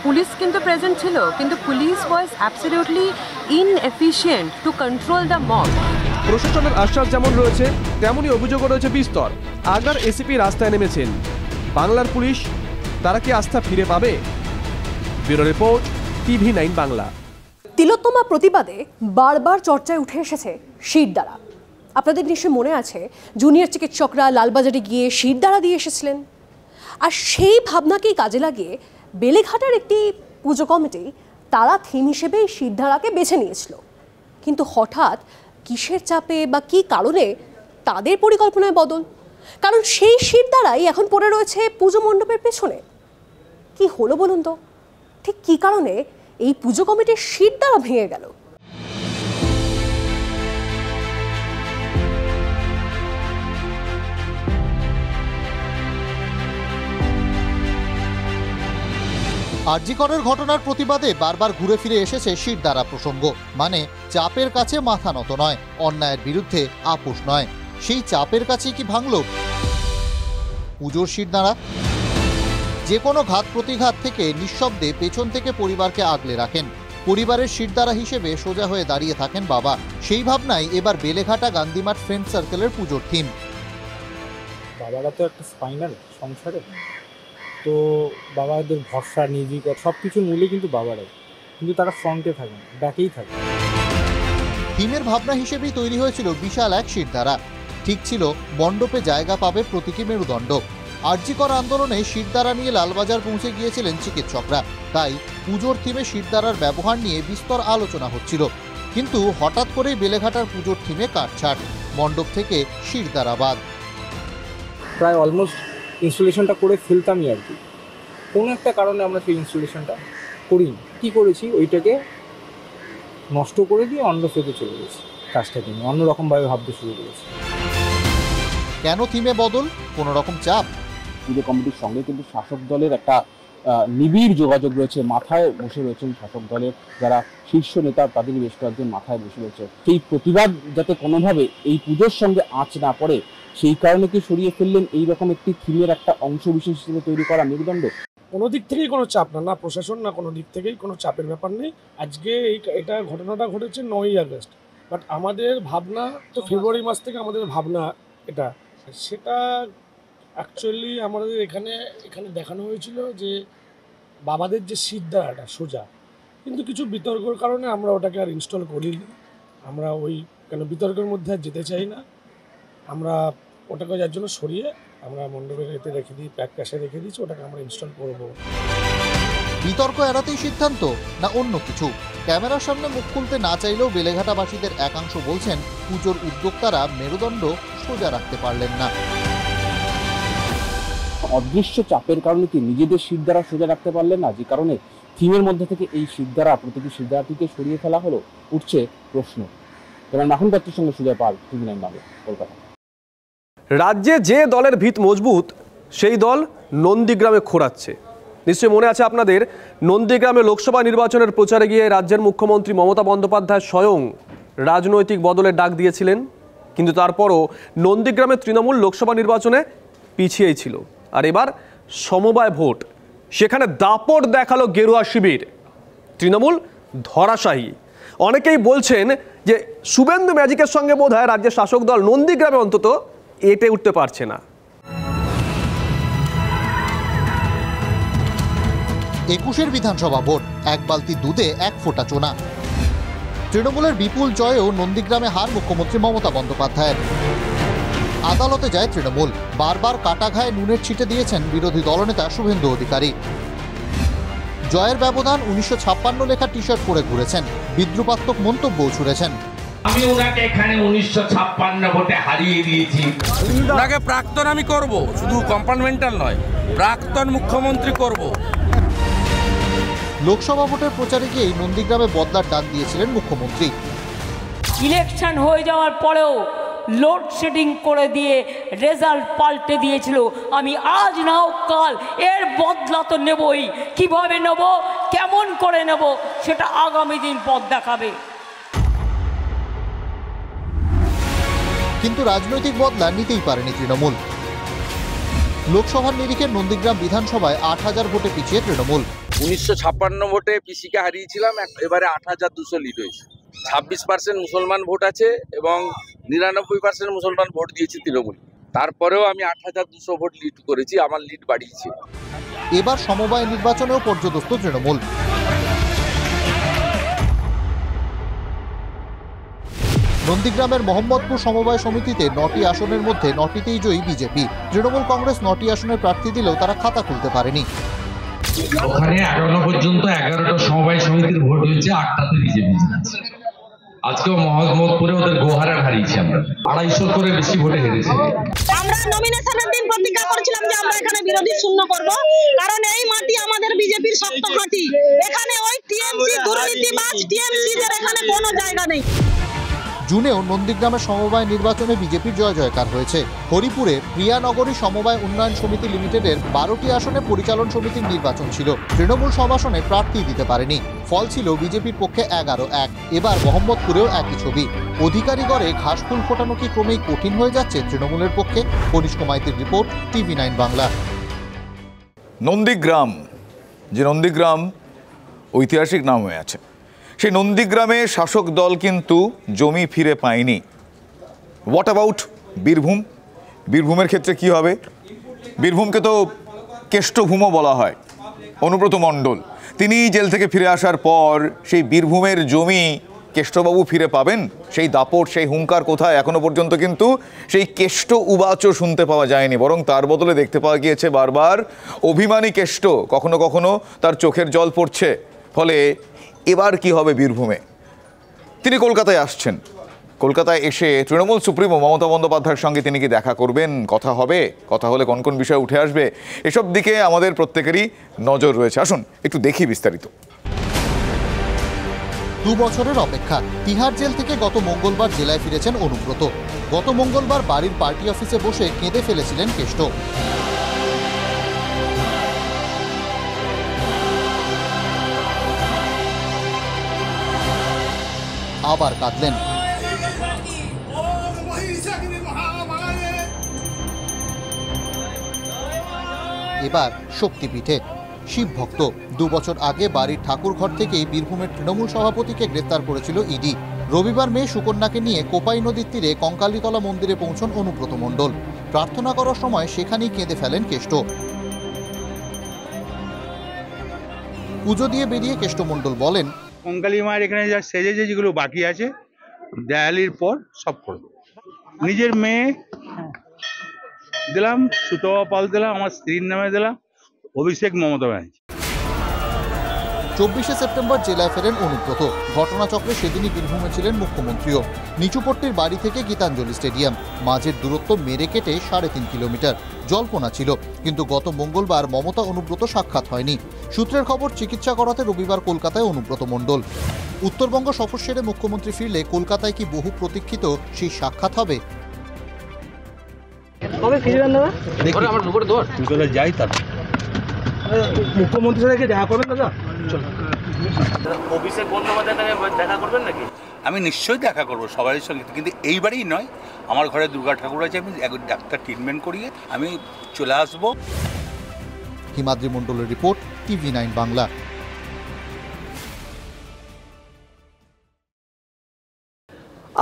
পুলিশ কিন্তু প্রেজেন্ট ছিল, কিন্তু police was absolutely inefficient to control the mob. প্রশাসনের আশ্বাস যেমন রয়েছে তেমনই অভিযোগও রয়েছে বিস্তর। আগ্রার এসিপি রাস্তায় নেমেছেন, বাংলার পুলিশ তারা কি আস্থা ফিরে পাবে? Bureau report, TV9 Bangla. তিলোত্তমা প্রতিবাদে বারবার চর্চায় উঠে এসেছে শিরদাঁড়া। আপনাদের নিশ্চয়ই মনে আছে জুনিয়র চিকিৎসকরা লালবাজারে গিয়ে শিরদাঁড়া দিয়ে এসেছিলেন, আর সেই ভাবনাকেই কাজে লাগিয়ে বেলেঘাটার একটি পুজো কমিটি তারা থিম হিসেবে এই শিরদাঁড়াকে বেছে নিয়েছিল। কিন্তু হঠাৎ কিসের চাপে বা কী কারণে তাদের পরিকল্পনায় বদল? কারণ সেই শিরদাঁড়াই এখন পড়ে রয়েছে পুজো মণ্ডপের পেছনে। কি হলো বলুন তো? ঠিক কী কারণে এই পুজো কমিটির শিরদাঁড়া ভেঙে গেল? আরজি করের ঘটনার প্রতিবাদে বারবার ঘুরে ফিরে এসেছে শিরদাঁড়া প্রসঙ্গ। মানে চাপের কাছে মাথা নত নয়, অন্যায়ের বিরুদ্ধে আপোষ নয়। সেই চাপের কাছে কি ভাঙল পুজোর শিরদাঁড়া? যে কোনো ঘাত প্রতিঘাত থেকে নিঃশব্দে পেছন থেকে পরিবারকে আগলে রাখেন। পরিবারের শিরদাঁড়া হিসেবে সোজা হয়ে দাঁড়িয়ে থাকেন বাবা। সেই ভাবনাই এবার বেলেঘাটা গান্ধীমাঠ ফ্রেন্ড সার্কেলের পুজোর থিম। বাবারা তো একটা স্পাইনাল সংসারে, তো বাবাদের ভরসা নির্ভর সব কিছুর মূলে কিন্তু বাবারাই, কিন্তু তারা ফ্রন্টে থাকেন, ব্যাকেই থাকে। থিমের ভাবনা হিসেবেই তৈরি হয়েছিল বিশাল এক শিরদাঁড়া। ঠিক ছিল মণ্ডপে জায়গা পাবে প্রতীকী মেরুদণ্ড। আরজি কর আন্দোলনে শিরদাঁড়া নিয়ে লালবাজার পৌঁছে গিয়েছিলেন চিকিৎসকরা, তাই পুজোর থিমে শিরদাঁড়ার ব্যবহার নিয়ে বিস্তর আলোচনা হচ্ছিল। কিন্তু হঠাৎ করেই বেলেঘাটার পুজোর থিমে কাটছাট, মণ্ডপ থেকে শিরদাঁড়া বাদ। প্রায় অলমোস্ট ইনস্টলেশনটা করে ফেলতামই আর কি, কোনো একটা কারণে আমরা সেই ইনস্টলেশনটা করিনি। কী করেছি, ওইটাকে নষ্ট করে দিয়ে অন্য ফেতে চলে গেছি, কাজটাকে নিয়ে অন্যরকমভাবে ভাবতে শুরু করেছি। কেন থিমে বদল? কোনো রকম চাপ? পুজো কমিটির সঙ্গে কিন্তু শাসক দলের একটা নিবিড় যোগাযোগ রয়েছে, মাথায় বসে রয়েছেন শাসক দলের যারা শীর্ষ নেতা, তাদের বেশ কয়েকজন মাথায় বসে রয়েছে। সেই প্রতিবাদ যাতে কোনোভাবে এই পুজোর সঙ্গে আঁচ না পড়ে, সেই কারণে কি সরিয়ে ফেললেন এই রকম একটি থিমের একটা অংশ বিশেষ হিসেবে তৈরি করা মেরুদণ্ড? কোনো দিক থেকেই কোনো চাপ না প্রশাসন, না কোনো দিক থেকেই কোনো চাপের ব্যাপার নেই। আজকে এটা ঘটনাটা ঘটেছে 9ই আগস্ট, বাট আমাদের ভাবনা তো ফেব্রুয়ারি মাস থেকে আমাদের ভাবনা এটা, সেটা অ্যাকচুয়ালি আমাদের এখানে দেখানো হয়েছিল যে বাবাদের যে শিরদাঁড়াটা সোজা, কিন্তু কিছু বিতর্কর কারণে আমরা ওটাকে আর ইনস্টল করিনি। আমরা ওই কেন বিতর্কের মধ্যে আর যেতে চাই না, আমরা ওটাকে যার জন্য সরিয়ে আমরা মণ্ডপের এতে রেখে দিই, প্যাক ক্যাশে রেখে দিচ্ছি, ওটাকে আমরা ইনস্টল করবো। বিতর্ক এড়াতেই সিদ্ধান্ত, না অন্য কিছু? ক্যামেরার সামনে মুখ খুলতে না চাইলেও বেলেঘাটাবাসীদের একাংশ বলছেন পুজোর উদ্যোক্তারা মেরুদণ্ড সোজা রাখতে পারলেন না। অদৃশ্য চাপের কারণে কি নিজেদের শিরদাঁড়া সোজা রাখতে পারলেন না, যে কারণে থিমের মধ্যে থেকে এই শিরদাঁড়া, প্রতিটি শিরদাঁড়াটিকে সরিয়ে ফেলা হলো? উঠছে প্রশ্ন। এবং মাখন পাত্রের সঙ্গে সুজয় পাল, TV9 বাংলা, কলকাতা। রাজ্যে যে দলের ভিত মজবুত সেই দল নন্দীগ্রামে খোঁড়াচ্ছে। নিশ্চয়ই মনে আছে আপনাদের, নন্দীগ্রামে লোকসভা নির্বাচনের প্রচারে গিয়ে রাজ্যের মুখ্যমন্ত্রী মমতা বন্দ্যোপাধ্যায় স্বয়ং রাজনৈতিক বদলের ডাক দিয়েছিলেন, কিন্তু তারপরও নন্দীগ্রামে তৃণমূল লোকসভা নির্বাচনে পিছিয়েই ছিল। আর এবার সমবায় ভোট, সেখানে দাপট দেখালো গেরুয়া শিবির, তৃণমূল ধরাশায়ী। অনেকেই বলছেন যে শুভেন্দু ম্যাজিকের সঙ্গে বোধহয় রাজ্যের শাসক দল নন্দীগ্রামে অন্তত এটে উঠতে পারছে না। 21-এর বিধানসভা ভোট, এক বালতি দুধে এক ফোঁটা চোনা। তৃণমূলের বিপুল জয়েও নন্দীগ্রামে হার মুখ্যমন্ত্রী মমতা বন্দ্যোপাধ্যায়ের। আদালতে যায় তৃণমূল, বারবার কাটা ঘায়ে নুনের ছিটে দিয়েছেন বিরোধী দলনেতা শুভেন্দু অধিকারী। জয়ের ব্যবধান 1956 লেখা টি শার্ট পরে ঘুরেছেন, বিদ্রুপাত্মক মন্তব্যও ছুড়েছেন। আমি ওনাকে এখানে 1956 ভোটে হারিয়ে দিয়েছি। ওনাকে প্রাক্তন আমি করব, শুধু কম্পার্টমেন্টাল নয়, প্রাক্তন মুখ্যমন্ত্রী করব। লোকসভা ভোটের প্রচারে গিয়েই নন্দীগ্রামে বদলার ডাক দিয়েছিলেন মুখ্যমন্ত্রী। ইলেকশন হয়ে যাওয়ার পরেও লোডশেডিং করে দিয়ে রেজাল্ট পাল্টে দিয়েছিল। আমি আজ নাও কাল এর বদলা তো নেবই, কিভাবে নেব, কেমন করে নেব, সেটা আগামী দিন পথ দেখাবে। কিন্তু রাজনৈতিক বদলা নিতেই পারেনি তৃণমূল। লোকসভার নিরিখে নন্দীগ্রাম বিধানসভায় ৮,০০০ ভোটে পিছিয়ে তৃণমূল। 1956 ভোটে পিসিকে হারিয়েছিলাম, এবারে ৮,২০০ লিড হয়েছে। 26% মুসলমান ভোট আছে এবং 99% মুসলমান ভোট দিয়েছে তৃণমূল। তারপরেও আমি ৮,২০০ ভোট লিড করেছি, আমার লিড বাড়িয়েছে। এবার সমবায় নির্বাচনেও পর্যদস্ত তৃণমূল। নন্দীগ্রামের মোহাম্মদপুর সমবায় সমিতিতে 9টি আসনের মধ্যে 9টিতেই জয়ী বিজেপি। তৃণমূল কংগ্রেস 9টি আসনের প্রার্থী দিলেও তারা খাতা খুলতে পারেনি। ওখানে এখনো পর্যন্ত 11টা সমবায় সমিতির ভোট হয়েছে, 8টাতে বিজেপি জিতেছে। আজকেও মোহাম্মদপুরে ওদের গোহারা হারিয়েছি আমরা, 250 করে বেশি ভোটে হেরেছে। আমরা নমিনেশনের দিন প্রতিজ্ঞা করেছিলাম যে আমরা এখানে বিরোধী শূন্য করব, কারণ এই মাটি আমাদের বিজেপির শক্ত মাটি। এখানে ওই টিএমসি দুর্নীতিবাজ টিএমসিদের এখানে কোনো জায়গা নেই। জুনেও নন্দীগ্রামের সমবায় নির্বাচনে বিজেপির জয় জয়কার হয়েছে। হরিপুরে প্রিয়ানগরী সমবায় উন্নয়ন সমিতি লিমিটেডের 12টি আসনে পরিচালন সমিতির নির্বাচন ছিল। তৃণমূল সব আসনে প্রার্থী দিতে পারেনি, ফল ছিল বিজেপির পক্ষে 11-1। এবার মোহাম্মদপুরেও একই ছবি। অধিকারীগড়ে ঘাসফুল ফোটানো কি ক্রমেই কঠিন হয়ে যাচ্ছে তৃণমূলের পক্ষে? কনিষ্ক মাইতির রিপোর্ট, TV9 বাংলা। নন্দীগ্রাম, যে নন্দীগ্রাম ঐতিহাসিক নাম হয়ে আছে, সেই নন্দীগ্রামে শাসক দল কিন্তু জমি ফিরে পায়নি। What about Birbhum? বীরভূমের ক্ষেত্রে কি হবে? বীরভূমকে তো কেষ্টভূমও বলা হয়। অনুব্রত মণ্ডল তিনি জেল থেকে ফিরে আসার পর সেই বীরভূমের জমি কেষ্টবাবু ফিরে পাবেন? সেই দাপট, সেই হুঙ্কার কোথায়? এখনো পর্যন্ত কিন্তু সেই কেষ্ট উবাচও শুনতে পাওয়া যায়নি, বরং তার বদলে দেখতে পাওয়া গিয়েছে বারবার অভিমানী কেষ্ট। কখনো কখনো তার চোখের জল পড়ছে। ফলে এবার কি হবে বীরভূমে? তিনি কলকাতায় আসছেন। কলকাতায় এসে তৃণমূল সুপ্রিমো মমতা বন্দ্যোপাধ্যায়ের সঙ্গে তিনি কি দেখা করবেন? কথা হবে? কথা হলে কোন কোন বিষয় উঠে আসবে? এসব দিকে আমাদের প্রত্যেকেরই নজর রয়েছে। আসুন একটু দেখি বিস্তারিত। 2 বছরের অপেক্ষা। তিহার জেল থেকে গত মঙ্গলবার জেলায় ফিরেছেন অনুব্রত। গত মঙ্গলবার বাড়ির পার্টি অফিসে বসে কেঁদে ফেলেছিলেন কেষ্ট। আবার কাঁদলেন। এবার শক্তিপীঠে। শিব ভক্ত 2 বছর আগে বাড়ির ঠাকুর ঘর থেকেই বীরভূমের তৃণমূল সভাপতিকে গ্রেফতার করেছিল ইডি। রবিবার মেয়ে সুকন্যাকে নিয়ে কোপাই নদীর তীরে কঙ্কালীতলা মন্দিরে পৌঁছন অনুব্রত মণ্ডল। প্রার্থনা করার সময় সেখানেই কেঁদে ফেলেন কেষ্ট। পুজো দিয়ে বেরিয়ে কেষ্ট মণ্ডল বলেন, কঙ্কালী মায়ের এখানে যা সেজেছে, যেগুলো বাকি আছে দেয়ালির পর সব করবো। নিজের মেয়ে দিলাম, সুতপা পাল দিলাম, আমার স্ত্রীর নামে দিলাম অভিষেক মমতা ব্যানার্জি। 24শে সেপ্টেম্বর জেলায় ফেরেন অনুব্রত। ঘটনাচক্রে সেদিনই বীরভূমে ছিলেন মুখ্যমন্ত্রীও। নিচুপট্টির বাড়ি থেকে গীতাঞ্জলি স্টেডিয়াম, মাঝের দূরত্ব মেরে কেটে 3.5 কিলোমিটার। জল্পনা ছিল, কিন্তু গত মঙ্গলবার মমতা অনুব্রত সাক্ষাৎ হয়নি। সূত্রের খবর, চিকিৎসা করাতে রবিবার কলকাতায় অনুব্রত মণ্ডল। উত্তরবঙ্গ সফর সেরে মুখ্যমন্ত্রী ফিরলে কলকাতায় কি বহু প্রতীক্ষিত সেই সাক্ষাৎ হবে? যাই তার মুখ্যমন্ত্রীর সাথে দেখা করবেন দাদা? অভিষেক বন্দ্যোপাধ্যায়ের সাথে দেখা করবেন নাকি? আমি নিশ্চয়ই দেখা করবো সবারই সঙ্গে, কিন্তু এইবারই নয়। আমার ঘরে দুর্গা ঠাকুর আছে, আমি ডাক্তার ট্রিটমেন্ট করিয়ে আমি চলে আসবো। হিমাদ্রি মণ্ডলের রিপোর্ট, TV9 বাংলা।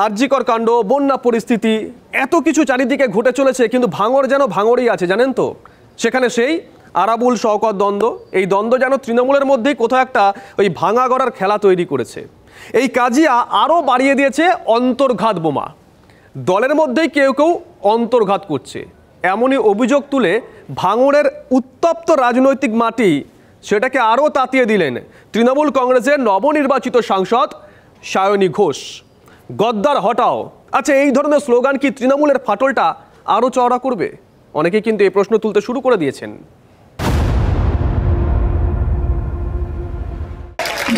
আরজিকর কাণ্ড, বন্যা পরিস্থিতি, এত কিছু চারিদিকে ঘটে চলেছে, কিন্তু ভাঙড় যেন ভাঙড়ই আছে, জানেন তো? সেখানে সেই আরাবুল শওকত দ্বন্দ্ব, এই দ্বন্দ্ব যেন তৃণমূলের মধ্যেই কোথাও একটা ওই ভাঙা গড়ার খেলা তৈরি করেছে। এই কাজিয়া আরও বাড়িয়ে দিয়েছে অন্তর্ঘাত বোমা। দলের মধ্যেই কেউ কেউ অন্তর্ঘাত করছে, এমনই অভিযোগ তুলে ভাঙড়ের উত্তপ্ত রাজনৈতিক মাটি সেটাকে আরও তাতিয়ে দিলেন তৃণমূল কংগ্রেসের নবনির্বাচিত সাংসদ সায়নী ঘোষ। গদ্দার হটাও। আচ্ছা, এই ধরনের স্লোগান কি তৃণমূলের ফাটলটা আরও চওড়া করবে? অনেকে কিন্তু এই প্রশ্ন তুলতে শুরু করে দিয়েছেন।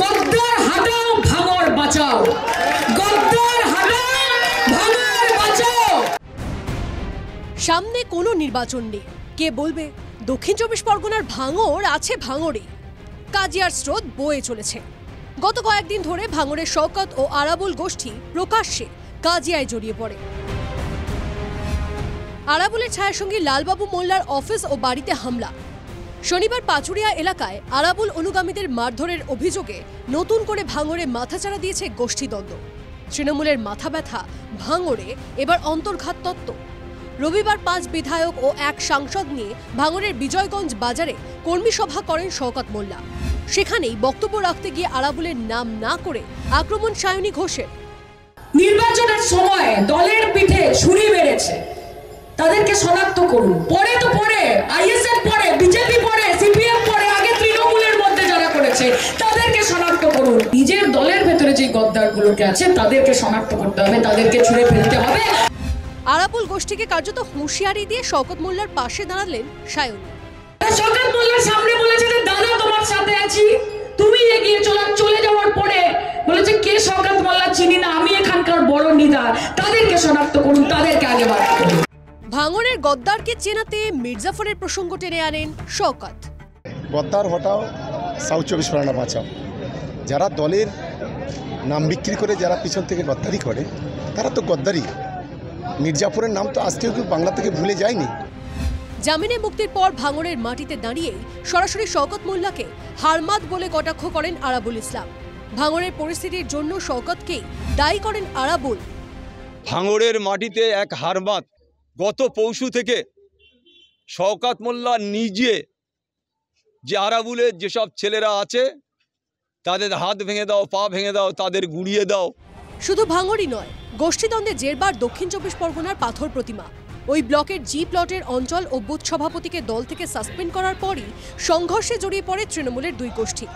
গদ্দার হটাও, ভাঙড় বাঁচাও। গদ্দার হটাও, ভাঙড় বাঁচাও। সামনে কোনো নির্বাচন নেই, কে বলবে দক্ষিণ 24 পরগনার ভাঙড় আছে ভাঙড়ে। কাজিয়ার স্রোত বয়ে চলেছে। গত কয়েকদিন ধরে ভাঙড়ের শওকত ও আরাবুল গোষ্ঠী প্রকাশ্যে কাজিয়ায় জড়িয়ে পড়ে। আরাবুলের ছায়াসঙ্গী লালবাবু মোল্লার অফিস ও বাড়িতে হামলা। শনিবার পাচুরিয়া এলাকায় আরাবুল অনুগামীদের মারধরের অভিযোগে নতুন করে ভাঙড়ে মাথাচাড়া দিয়েছে গোষ্ঠীদ্বন্দ্ব। তৃণমূলের মাথা ব্যথা ভাঙড়ে এবার অন্তর্ঘাত তত্ত্ব। রবিবার 5 বিধায়ক ও 1 সাংসদ নিয়ে ভাঙড়ের বিজয়গঞ্জ বাজারে কর্মী সভা করেন শওকত মোল্লা। সেখানেই বক্তব্য রাখতে গিয়ে আরাবুলের নাম না করে আক্রমণ সায়নী ঘোষের। নির্বাচনের সময় দলের পিঠে ছুরি মেরেছে, তাদেরকে শনাক্ত করুন। পরে তো পরে আইএসএফ পরে, বিজেপি পরে, সিপিএম পরে, আগে তৃণমূলের মধ্যে যারা করেছে তাদেরকে শনাক্ত করুন। নিজের দলের ভেতরে যে গদ্দারগুলোকে আছে তাদেরকে শনাক্ত করতে হবে, তাদেরকে ছুঁড়ে ফেলতে হবে। আরাবুল গোষ্ঠীকে কার্যত হুঁশিয়ারি দিয়ে শওকত মোল্লার পাশে দাঁড়ালেন সায়নী। শওকত মোল্লার সামনে বলেছে যে দাদা তোমার সাথে আছি, তুমি এগিয়ে চলে যাওয়ার পরে বলেছে কে শওকত মোল্লা চিনি না, আমি এখানকার বড় নেতা, তাদেরকে শনাক্ত করুন, তাদেরকে আগে বার করুন। ভাঙড়ের গদ্দারকে চেনাতে মির্জাফরের প্রসঙ্গ টেনে আনেন শওকত। গদ্দার হটাও, সাউথ 24 পরগনা বাঁচাও। যারা দলের নাম বিক্রি করে যারা পিছন থেকে গদ্দারি করে তারা তো গদ্দারি। মির্জাফরের নাম তো আজকেও কেউ বাংলা থেকে ভুলে যায়নি। জামিনে মুক্তির পর ভাঙড়ের মাটিতে দাঁড়িয়েই সরাসরি শওকত মোল্লাকে হারমাদ বলে কটাক্ষ করেন আরাবুল ইসলাম। ভাঙড়ের পরিস্থিতির জন্য শওকতকেই দায়ী করেন আরাবুল। ভাঙড়ের মাটিতে এক হারমাদ। গত পরশু থেকে শওকত মোল্লা নিজে যে আরাবুলের যেসব ছেলেরা আছে তাদের হাত ভেঙে দাও, পা ভেঙে দাও, তাদের গুড়িয়ে দাও। শুধু ভাঙড়ই নয়, গোষ্ঠীদ্বন্দ্বে জেরবার দক্ষিণ 24 পরগনার পাথর প্রতিমা। ওই ব্লকের জি প্লটের অঞ্চল ও বুথ সভাপতিকে দল থেকে সাসপেন্ড করার পরই সংঘর্ষে জড়িয়ে পড়ে তৃণমূলের দুই গোষ্ঠী।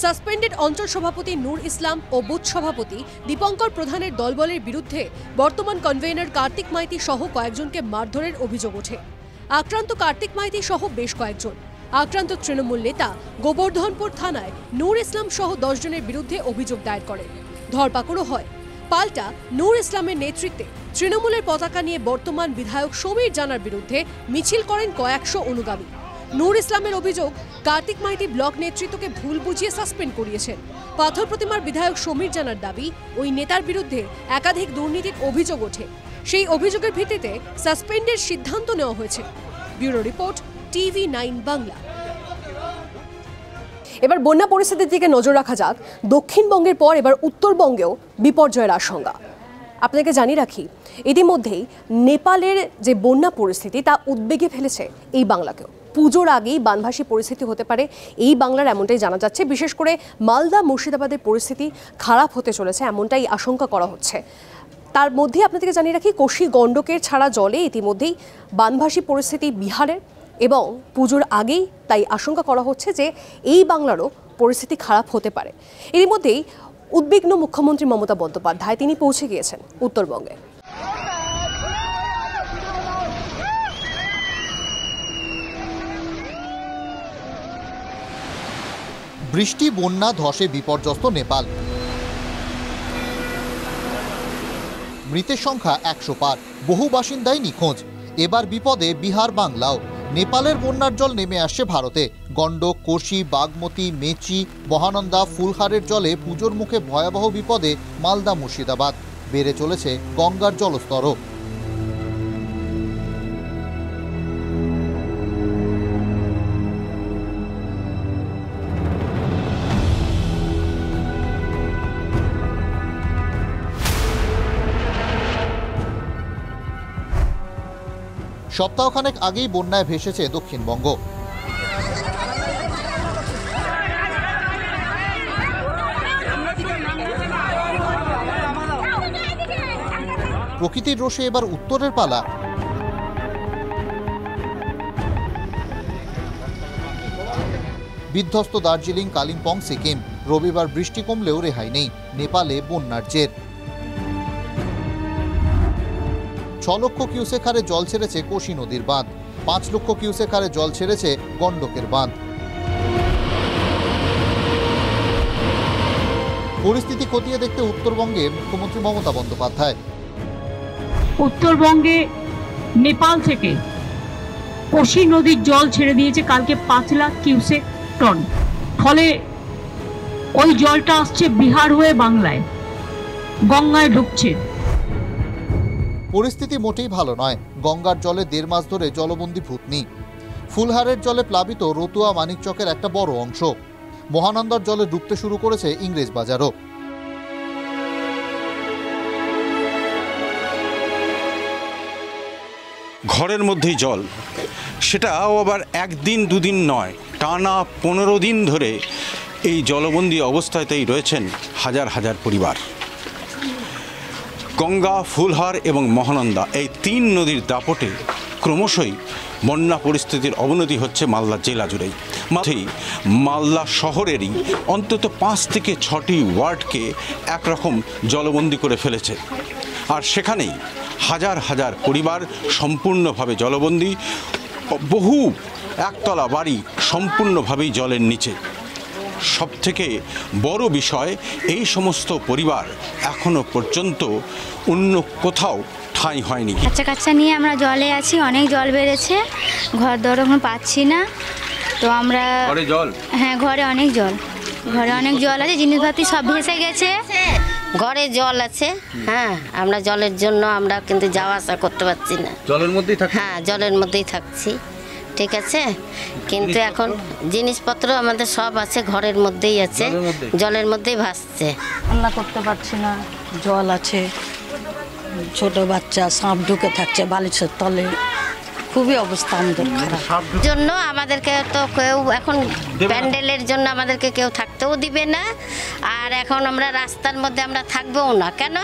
সাসপেন্ডেড অঞ্চল সভাপতি নূর ইসলাম ও বুথ সভাপতি দীপঙ্কর প্রধানের দলবলের বিরুদ্ধে বর্তমান কনভেনর কার্তিক মাইতি সহ কয়েকজনকে মারধরের অভিযোগ ওঠে। আক্রান্ত কার্তিক মাইতি সহ বেশ কয়েকজন। আক্রান্ত তৃণমূল নেতা গোবর্ধনপুর থানায় নূর ইসলাম সহ 10 জনের বিরুদ্ধে অভিযোগ দায়ের করেন। ধরপাকড়ও হয়। পাল্টা নূর ইসলামের নেতৃত্বে তৃণমূলের পতাকা নিয়ে বর্তমান বিধায়ক সমীর জানার বিরুদ্ধে মিছিল করেন কয়েকশো অনুগামী। নূর ইসলামের অভিযোগ, কার্তিক মাইতি ব্লক নেতৃত্বকে ভুল বুঝিয়ে সাসপেন্ড করিয়েছেন। পাথর প্রতিমার বিধায়ক সমীর জানার দাবি, ওই নেতার বিরুদ্ধে একাধিক দুর্নীতির অভিযোগ ওঠে। সেই অভিযোগের ভিত্তিতে সাসপেন্ডের সিদ্ধান্ত নেওয়া হয়েছে। Bureau report, TV9 Bangla. এবার বন্যা পরিস্থিতির দিকে নজর রাখা যাক। দক্ষিণবঙ্গের পর এবার উত্তরবঙ্গেও বিপর্যয়ের আশঙ্কা। আপনাকে জানিয়ে রাখি, ইতিমধ্যেই নেপালের যে বন্যা পরিস্থিতি তা উদ্বেগে ফেলেছে এই বাংলাকেও। পুজোর আগেই বানভাসী পরিস্থিতি হতে পারে এই বাংলার, এমনটাই জানা যাচ্ছে। বিশেষ করে মালদা, মুর্শিদাবাদের পরিস্থিতি খারাপ হতে চলেছে, এমনটাই আশঙ্কা করা হচ্ছে। তার মধ্যে আপনাদেরকে জানিয়ে রাখি, কোশি গণ্ডকের ছাড়া জলে ইতিমধ্যেই বানভাসী পরিস্থিতি বিহারের, এবং পুজোর আগেই তাই আশঙ্কা করা হচ্ছে যে এই বাংলারও পরিস্থিতি খারাপ হতে পারে। এর মধ্যেই উদ্বিগ্ন মুখ্যমন্ত্রী মমতা বন্দ্যোপাধ্যায়, তিনি পৌঁছে গিয়েছেন উত্তরবঙ্গে। বৃষ্টি, বন্যা, ধসে বিপর্যস্ত নেপাল। মৃতের সংখ্যা 100 পার, বহু বাসিন্দাই নিখোঁজ। এবার বিপদে বিহার, বাংলাও। নেপালের বন্যার জল নেমে আসছে ভারতে। গণ্ডক, কোশি, বাগমতি, মেচি, মহানন্দা, ফুলহারের জলে পুজোর মুখে ভয়াবহ বিপদে মালদা, মুর্শিদাবাদ। বেড়ে চলেছে গঙ্গার জলস্তরও। সপ্তাহখানেক আগেই বন্যায় ভেসেছে দক্ষিণবঙ্গ। প্রকৃতির রোষে এবার উত্তরের পালা। বিধ্বস্ত দার্জিলিং, কালিম্পং, সিকিম। রবিবার বৃষ্টি কমলেও রেহাই নেই, নেপালে বন্যার জের। 6 লক্ষ কিউসেক হারে জল ছেড়েছে কোশি নদীর বাঁধ। 5 লক্ষ কিউসেক হারে জল ছেড়েছে গণ্ডকের বাঁধ। পরিস্থিতি খতিয়ে দেখতে উত্তরবঙ্গে মুখ্যমন্ত্রী মমতা বন্দ্যোপাধ্যায়। উত্তরবঙ্গে নেপাল থেকে কোশি নদীর জল ছেড়ে দিয়েছে কালকে 5 লাখ কিউসেক টন। ফলে ওই জলটা আসছে বিহার হয়ে বাংলায়, গঙ্গায় ঢুকছে। পরিস্থিতি মোটেই ভালো নয়। গঙ্গার জলে 1.5 মাস ধরে জলবন্দী ভূতনি। ফুলহারের জলে প্লাবিত রতুয়া মানিকচকের একটা বড় অংশ। মহানন্দার জলে ডুবতে শুরু করেছে ইংরেজ বাজারও। ঘরের মধ্যেই জল, সেটাও আবার একদিন দুদিন নয়, টানা 15 দিন ধরে এই জলবন্দী অবস্থাতেই রয়েছেন হাজার হাজার পরিবার। গঙ্গা, ফুলহার এবং মহানন্দা এই 3 নদীর দাপটে ক্রমশই বন্যা পরিস্থিতির অবনতি হচ্ছে মালদা জেলা জুড়েই। মাঝেই মালদা শহরেরই অন্তত 5 থেকে 6টি ওয়ার্ডকে একরকম জলবন্দী করে ফেলেছে। আর সেখানেই হাজার হাজার পরিবার সম্পূর্ণভাবে জলবন্দী, বহু একতলা বাড়ি সম্পূর্ণভাবেই জলের নিচে। সবথেকে বড় বিষয়, এই সমস্ত পরিবার এখনো পর্যন্ত অন্য কোথাও ঠাঁই হয়নি। বাচ্চা কাচ্চা নিয়ে আমরা জলে আছি, অনেক জল বেড়েছে, ঘর দর এখন পাচ্ছি না। তো আমরা ঘরে জল, হ্যাঁ ঘরে অনেক জল, ঘরে অনেক জল আছে, জিনিসপাতি সব ভেসে গেছে। ঘরে জল আছে, হ্যাঁ আমরা জলের জন্য আমরা কিন্তু যাওয়া আসা করতে পারছি না। জলের মধ্যেই থাকি, হ্যাঁ জলের মধ্যেই থাকছি, ঠিক আছে। কিন্তু এখন জিনিসপত্র আমাদের সব আছে, ঘরের মধ্যেই আছে, জলের মধ্যেই ভাসছে। রান্না করতে পারছি না, জল আছে, ছোট বাচ্চা সাপ ঢুকে থাকছে বালিশের তলে, খুবই অবস্থা আমাদের খারাপ। জন্য আমাদেরকে তো কেউ এখন প্যান্ডেলের জন্য আমাদেরকে কেউ থাকতেও দিবে না। আর এখন আমরা রাস্তার মধ্যে আমরা থাকবোও না। কেন?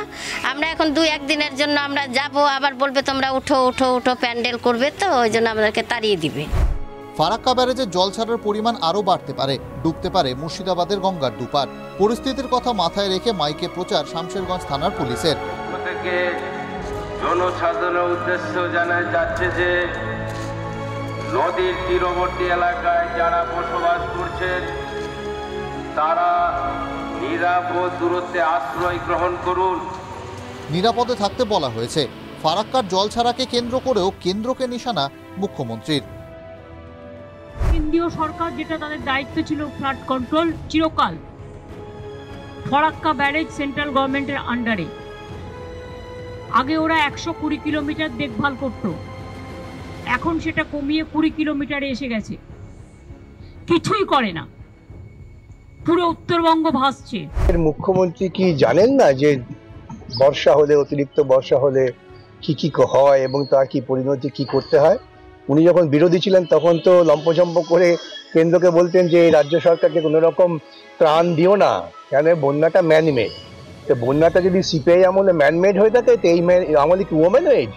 আমরা এখন 2-1 দিনের জন্য আমরা যাব, আবার বলবে তোমরা উঠো উঠো উঠো প্যান্ডেল করবে, তো ওই জন্য আমাদেরকে তাড়িয়ে দিবে। ফারাক্কা ব্যারেজে জল ছাড়ার পরিমাণ আরও বাড়তে পারে, ডুবতে পারে মুর্শিদাবাদের গঙ্গার দুপার। পরিস্থিতির কথা মাথায় রেখে মাইকে প্রচার শামশেরগঞ্জ থানার পুলিশের। জনসাধারণের উদ্দেশ্য জানা যাচ্ছে যে নদীর তীরবর্তী এলাকায় যারা বসবাস করছেন তারা নিরাপদ দূরত্বে আশ্রয় গ্রহণ করুন। নিরাপদে থাকতে বলা হয়েছে। ফারাক্কার জল ছাড়াকে কেন্দ্র করেও কেন্দ্রকে নিশানা মুখ্যমন্ত্রীর। কেন্দ্রীয় সরকার যেটা তাদের দায়িত্ব ছিল ফ্লাড কন্ট্রোল, চিরকাল ফারাক্কা ব্যারেজ সেন্ট্রাল গভর্নমেন্টের আন্ডারে। আগে ওরা 120 কিলোমিটার দেখভাল করত, এখন সেটা কমিয়ে 20 কিলোমিটারে এসে গেছে। কিছুই করে না, পুরো উত্তরবঙ্গ ভাসছে। মুখ্যমন্ত্রী কি জানেন না যে বর্ষা হলে, অতিরিক্ত বর্ষা হলে কি কি হয় এবং তার কি পরিণতি কি করতে হয়? উনি যখন বিরোধী ছিলেন তখন তো লম্পঝম্প করে কেন্দ্রকে বলতেন যে রাজ্য সরকারকে কোনো রকম ত্রাণ দিও না, কেন বন্যাটা ম্যানমেড। তো বন্যাটা যদি সিপিআই আমলে ম্যানমেড হয়ে থাকে তো এই আমলে কি ওমেন-মেড?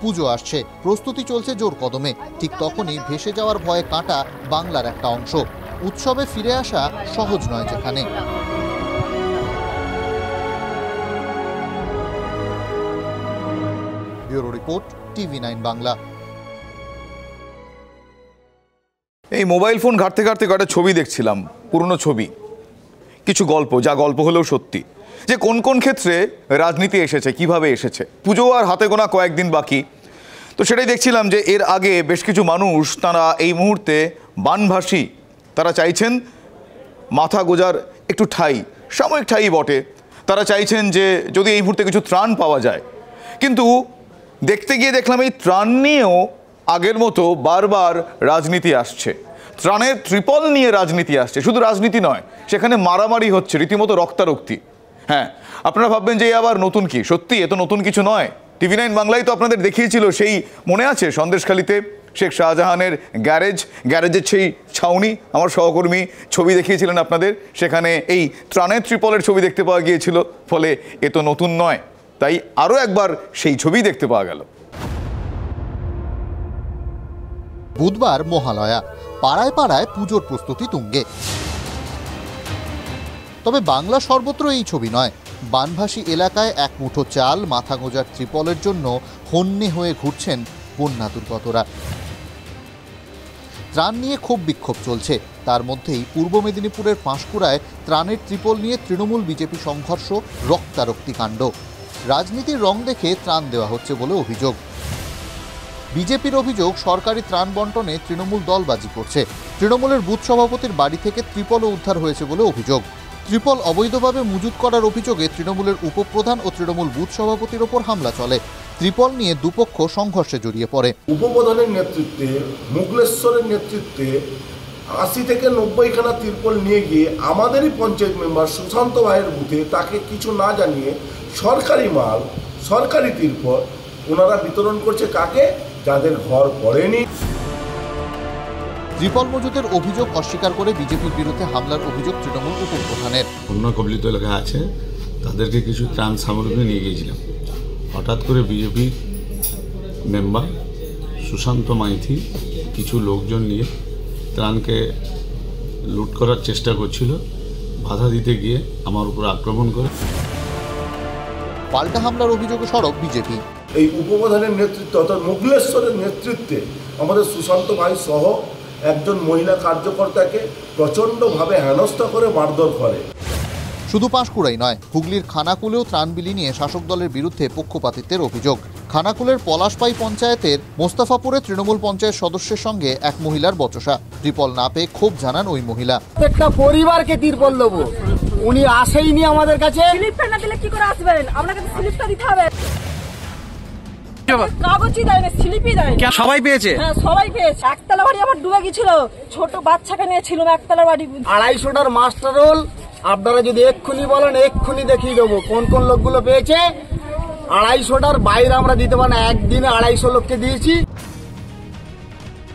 পুজো আসছে, প্রস্তুতি চলছে জোর কদমে। ঠিক তখনই ভেসে যাওয়ার ভয়ে কাঁটা বাংলার একটা অংশ। উৎসবে ফিরে আসা সহজ নয় যেখানে। Bureau report, TV9 Bangla. এই মোবাইল ফোন ঘাঁটতে ঘাঁটতে একটা ছবি দেখছিলাম, পুরনো ছবি, কিছু গল্প, যা গল্প হলেও সত্যি, যে কোন কোন ক্ষেত্রে রাজনীতি এসেছে, কিভাবে এসেছে। পুজো আর হাতে গোনা কয়েকদিন বাকি, তো সেটাই দেখছিলাম যে এর আগে বেশ কিছু মানুষ তারা এই মুহূর্তে বানভাসী, তারা চাইছেন মাথা গোজার একটু ঠাঁই, সাময়িক ঠাঁই বটে। তারা চাইছেন যে যদি এই মুহূর্তে কিছু ত্রাণ পাওয়া যায়। কিন্তু দেখতে গিয়ে দেখলাম এই ত্রাণ নিয়েও আগের মতো বারবার রাজনীতি আসছে। ত্রাণের ত্রিপল নিয়ে রাজনীতি আসছে, শুধু রাজনীতি নয়, সেখানে মারামারি হচ্ছে, রীতিমতো রক্তারক্তি। হ্যাঁ, আপনারা ভাববেন যে আবার নতুন কি? সত্যি এ তো নতুন কিছু নয়। TV9 বাংলায় তো আপনাদের দেখিয়েছিল, সেই মনে আছে সন্দেশখালীতে শেখ শাহজাহানের গ্যারেজের সেই ছাউনি, আমার সহকর্মী ছবি দেখিয়েছিলেন আপনাদের, সেখানে এই ত্রাণের ত্রিপলের ছবি দেখতে পাওয়া গিয়েছিল। ফলে এ তো নতুন নয়, তাই আরও একবার সেই ছবি দেখতে পাওয়া গেল। বুধবার মহালয়া, পাড়ায় পাড়ায় পুজোর প্রস্তুতি তুঙ্গে। তবে বাংলা সর্বত্র এই ছবি নয়। বানভাসী এলাকায় এক মুঠো চাল, মাথা গোজার ত্রিপলের জন্য হন্যে হয়ে ঘুরছেন বন্যা দুর্গতরা। ত্রাণ নিয়ে ক্ষোভ বিক্ষোভ চলছে। তার মধ্যেই পূর্ব মেদিনীপুরের পাঁশকুড়ায় ত্রাণের ত্রিপল নিয়ে তৃণমূল বিজেপি সংঘর্ষ, রক্তারক্তি কাণ্ড। রাজনীতির রং দেখে ত্রাণ দেওয়া হচ্ছে বলে অভিযোগ। বিজেপির অভিযোগ, সরকারি ত্রাণ বন্টনে তৃণমূল দলবাজি করছে। তৃণমূলের বুথ সভাপতির বাড়ি থেকে ত্রিপলও উদ্ধার হয়েছে বলে অভিযোগ। ত্রিপল অবৈধভাবে মজুত করার অভিযোগে তৃণমূলের উপপ্রধান ও তৃণমূল বুথ সভাপতির ওপর হামলা চলে। ত্রিপল নিয়ে দুপক্ষ সংঘর্ষে জড়িয়ে পড়ে। উপপ্রধানের নেতৃত্বে, মুগলেশ্বরের নেতৃত্বে 80 থেকে 90খানা ত্রিপল নিয়ে গিয়ে আমাদেরই পঞ্চায়েত মেম্বার সুশান্ত ভাইয়ের বুথে তাকে কিছু না জানিয়ে সরকারি মাল, সরকারি ত্রিপল ওনারা বিতরণ করছে কাকে? যাদের ঘর পড়েনি। ত্রিপল মজুতের অভিযোগ অস্বীকার করে বিজেপির বিরুদ্ধে হামলার অভিযোগ তৃণমূল উপপ্রধানের। বন্যা কবলিত এলাকা আছে, তাদেরকে কিছু ত্রাণ সামগ্রী নিয়ে গিয়েছিলাম। হঠাৎ করে বিজেপির মেম্বার সুশান্ত মাইতি কিছু লোকজন নিয়ে ত্রাণকে লুট করার চেষ্টা করছিল। বাধা দিতে গিয়ে আমার উপর আক্রমণ করে। পাল্টা হামলার অভিযোগে সরব বিজেপি। এই উপপ্রধানের নেতৃত্বে অর্থাৎ মুগলেশ্বরের নেতৃত্বে আমাদের সুশান্ত ভাই সহ একজন মহিলা কার্যকর্তাকে প্রচণ্ডভাবে হেনস্থা করে মারধর করে। শুধু পাঁশকুড়াই নয়, হুগলির খানাকুলেও ত্রাণ বিলি নিয়ে শাসক দলের বিরুদ্ধে পক্ষপাতিত্বের অভিযোগ। খানাকুলের পলাশপাই পঞ্চায়েতের মোস্তাফাপুরে তৃণমূল পঞ্চায়েত সদস্যের সঙ্গে এক মহিলার বচসা। ত্রিপল না পেয়ে ক্ষোভ জানান ওই মহিলা। একটা পরিবারকে ত্রিপল দেবো, উনি আসেইনি আমাদের কাছে। স্লিপটা না দিলে কি করে আসবেন? আপনাকে তো স্লিপটা দিতে হবে। কাগজই দেয়নি, স্লিপই দেয়নি। সবাই পেয়েছে? হ্যাঁ, সবাই পেয়েছে। একতলা বাড়ি আমার ডুবে গেছিল, ছোট বাচ্চাকে নিয়েছিলাম একতলা বাড়ি। 250টার মাস্টার রোল আপনারা যদি এক্ষুনি বলেন, এক্ষুনি দেখিয়ে দেবো কোন কোন লোকগুলো পেয়েছে। 250টার বাইরে আমরা দিতে পারি না, একদিনে 250 লোককে দিয়েছি।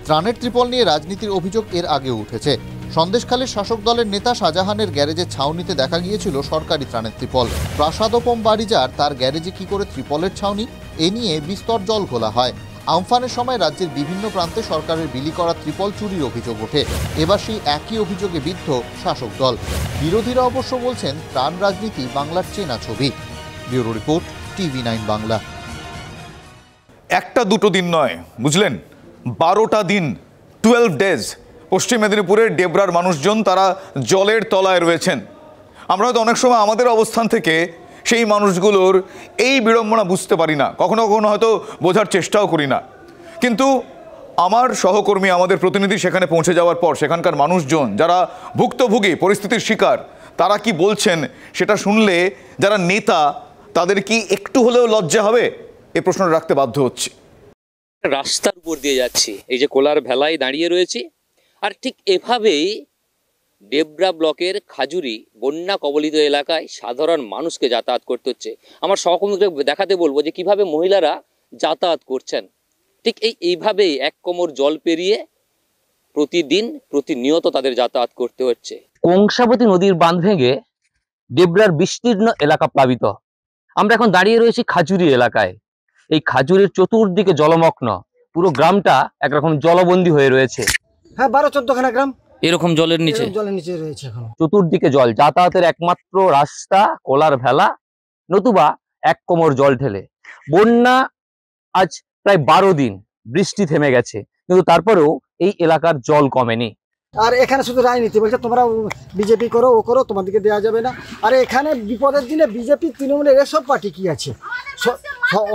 ত্রাণের ত্রিপল নিয়ে রাজনীতির অভিযোগ এর আগে উঠেছে। সন্দেশখালীর শাসক দলের নেতা শাহজাহানের গ্যারেজের ছাউনিতে দেখা গিয়েছিল সরকারি ত্রাণের ত্রিপল। প্রাসাদোপম বাড়িজার তার গ্যারেজে কি করে ত্রিপলের ছাউনি, এ নিয়ে বিস্তর জল ঘোলা হয়। আমফানের সময় রাজ্যের বিভিন্ন প্রান্তে সরকারের বিলি করা ত্রিপল চুরির অভিযোগ ওঠে। এবার সেই একই অভিযোগে বিদ্ধ শাসক দল। বিরোধীরা অবশ্য বলছেন ত্রাণ রাজনীতি বাংলার চেনা ছবি। Bureau report, TV9 Bangla. একটা দুটো দিন নয়, বুঝলেন, 12টা দিন, 12 ডেজ পশ্চিম মেদিনীপুরের ডেবরার মানুষজন তারা জলের তলায় রয়েছেন। আমরা হয়তো অনেক সময় আমাদের অবস্থান থেকে সেই মানুষগুলোর এই বিড়ম্বনা বুঝতে পারি না, কখনো কখনো হয়তো বোঝার চেষ্টাও করি না। কিন্তু আমার সহকর্মী, আমাদের প্রতিনিধি সেখানে পৌঁছে যাওয়ার পর সেখানকার মানুষজন যারা ভুক্তভোগী, পরিস্থিতির শিকার, তারা কি বলছেন সেটা শুনলে যারা নেতা তাদের কি একটু হলেও লজ্জা হবে, এই প্রশ্নটা রাখতে বাধ্য হচ্ছে। রাস্তার উপর দিয়ে যাচ্ছি, এই যে কোলার ভেলায় দাঁড়িয়ে রয়েছি, আর ঠিক এভাবেই ডেবরা ব্লকের খাজুরি বন্যা কবলিত এলাকায় সাধারণ মানুষকে যাতায়াত করতে হচ্ছে। আমার সহকর্মীদের দেখাতে বলবো যে কিভাবে মহিলারা যাতায়াত করছেন। ঠিক এইভাবেই এক কোমর জল পেরিয়ে প্রতিদিন প্রতিনিয়ত তাদের যাতায়াত করতে হচ্ছে। কংসাবতী নদীর বাঁধ ভেঙে ডেবরার বিস্তীর্ণ এলাকা প্লাবিত। আমরা এখন দাঁড়িয়ে রয়েছি খাজুরি এলাকায়। এই খাজুরির চতুর্দিকে জলমগ্ন, পুরো গ্রামটা একরকম জলবন্দী হয়ে রয়েছে। হ্যাঁ, 12-14খানা গ্রাম এরকম জলের নিচে রয়েছে এখন। চতুর্দিকে জল, যাতায়াতের একমাত্র রাস্তা কোলার ভেলা, নতুবা এক কোমর জল ঠেলে। বন্যা আজ প্রায় 12 দিন, বৃষ্টি থেমে গেছে, কিন্তু তারপরেও এই এলাকার জল কমেনি। আর এখানে শুধু রাজনীতি বলছে, তোমরা বিজেপি করো, ও করো, তোমাদেরকে দেওয়া যাবে না। আর এখানে বিপদের দিনে বিজেপি, তৃণমূলের এসব পার্টি কি আছে?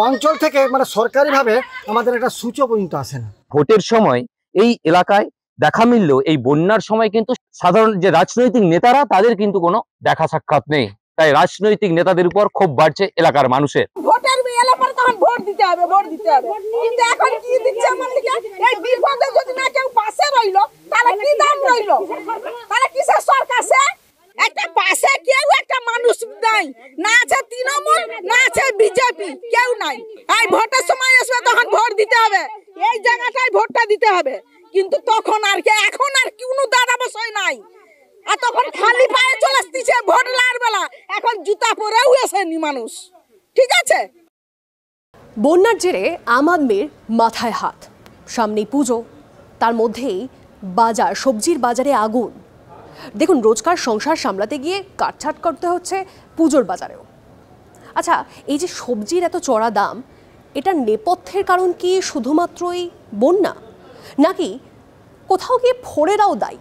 অঞ্চল থেকে মানে সরকারিভাবে আমাদের একটা সূচক পর্যন্ত আসে না। ভোটের সময় এই এলাকায় দেখা মিললেও এই বন্যার সময় কিন্তু সাধারণ যে রাজনৈতিক নেতারা, তাদের কিন্তু কোনো দেখা সাক্ষাৎ নেই। তাই রাজনৈতিক নেতাদের উপর ক্ষোভ বাড়ছে এলাকার মানুষের। ভোটের এলাকার পরে তখন ভোট দিতে হবে, ভোট দিতে হবে। কিন্তু এখন কি দিচ্ছে আমাদেরকে? এই বিপদে যদি না কেউ পাশে রইলো, তাহলে কি দাম রইলো? তাহলে কিসের সরকার? একটা পাশে কেউ একটা মানুষ নাই, না আছে তৃণমূল, না আছে বিজেপি, কেউ নাই। এই ভোটের সময় আসবে, তখন ভোট দিতে হবে, এই জায়গাটায় ভোটটা দিতে হবে। কিন্তু তখন আর কি, এখন আর কোনো দাদা বসাই নাই। আর তখন খালি পায়ে চলে আসতেছে ভোট লার বেলা, এখন জুতা পরেও আসেনি মানুষ। ঠিক আছে, বন্যার জেরে আম আদমির মাথায় হাত। সামনেই পুজো, তার মধ্যেই বাজার, সবজির বাজারে আগুন। দেখুন, রোজকার সংসার সামলাতে গিয়ে কাটছাট করতে হচ্ছে পুজোর বাজারেও। আচ্ছা, এই যে সবজির এত চড়া দাম, এটার নেপথ্যের কারণ কি শুধুমাত্রই বন্যা, নাকি কোথাও গিয়ে ফোরেরাও দায়ী?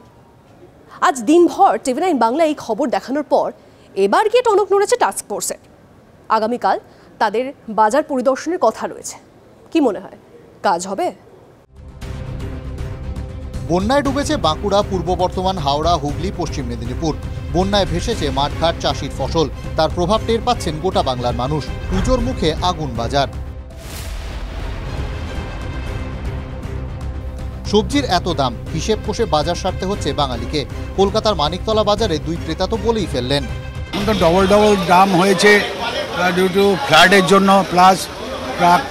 আজ দিনভর TV9 বাংলা এই খবর দেখানোর পর এবার গিয়ে টনক নড়েছে টাস্ক ফোর্সের। আগামীকাল তাদের বাজার পরিদর্শনের কথা রয়েছে। কি মনে হয়, কাজ হবে? বন্যায় ডুবেছে বাঁকুড়া, পূর্ব বর্ধমান, হাওড়া, হুগলি, পশ্চিম মেদিনীপুর। বন্যায় ভেসেছে মাঠঘাট, চাষির ফসল। তার প্রভাব টের পাচ্ছেন গোটা বাংলার মানুষ। পুজোর মুখে আগুন বাজার। সবজির এত দাম, হিসেব কষে বাজার সারতে হচ্ছে বাঙালিকে। কলকাতার মানিকতলা বাজারে দুই ক্রেতা তো বলেই ফেললেন, ডবল দাম হয়েছে ডিউ টু ফ্লাডের জন্য, প্লাস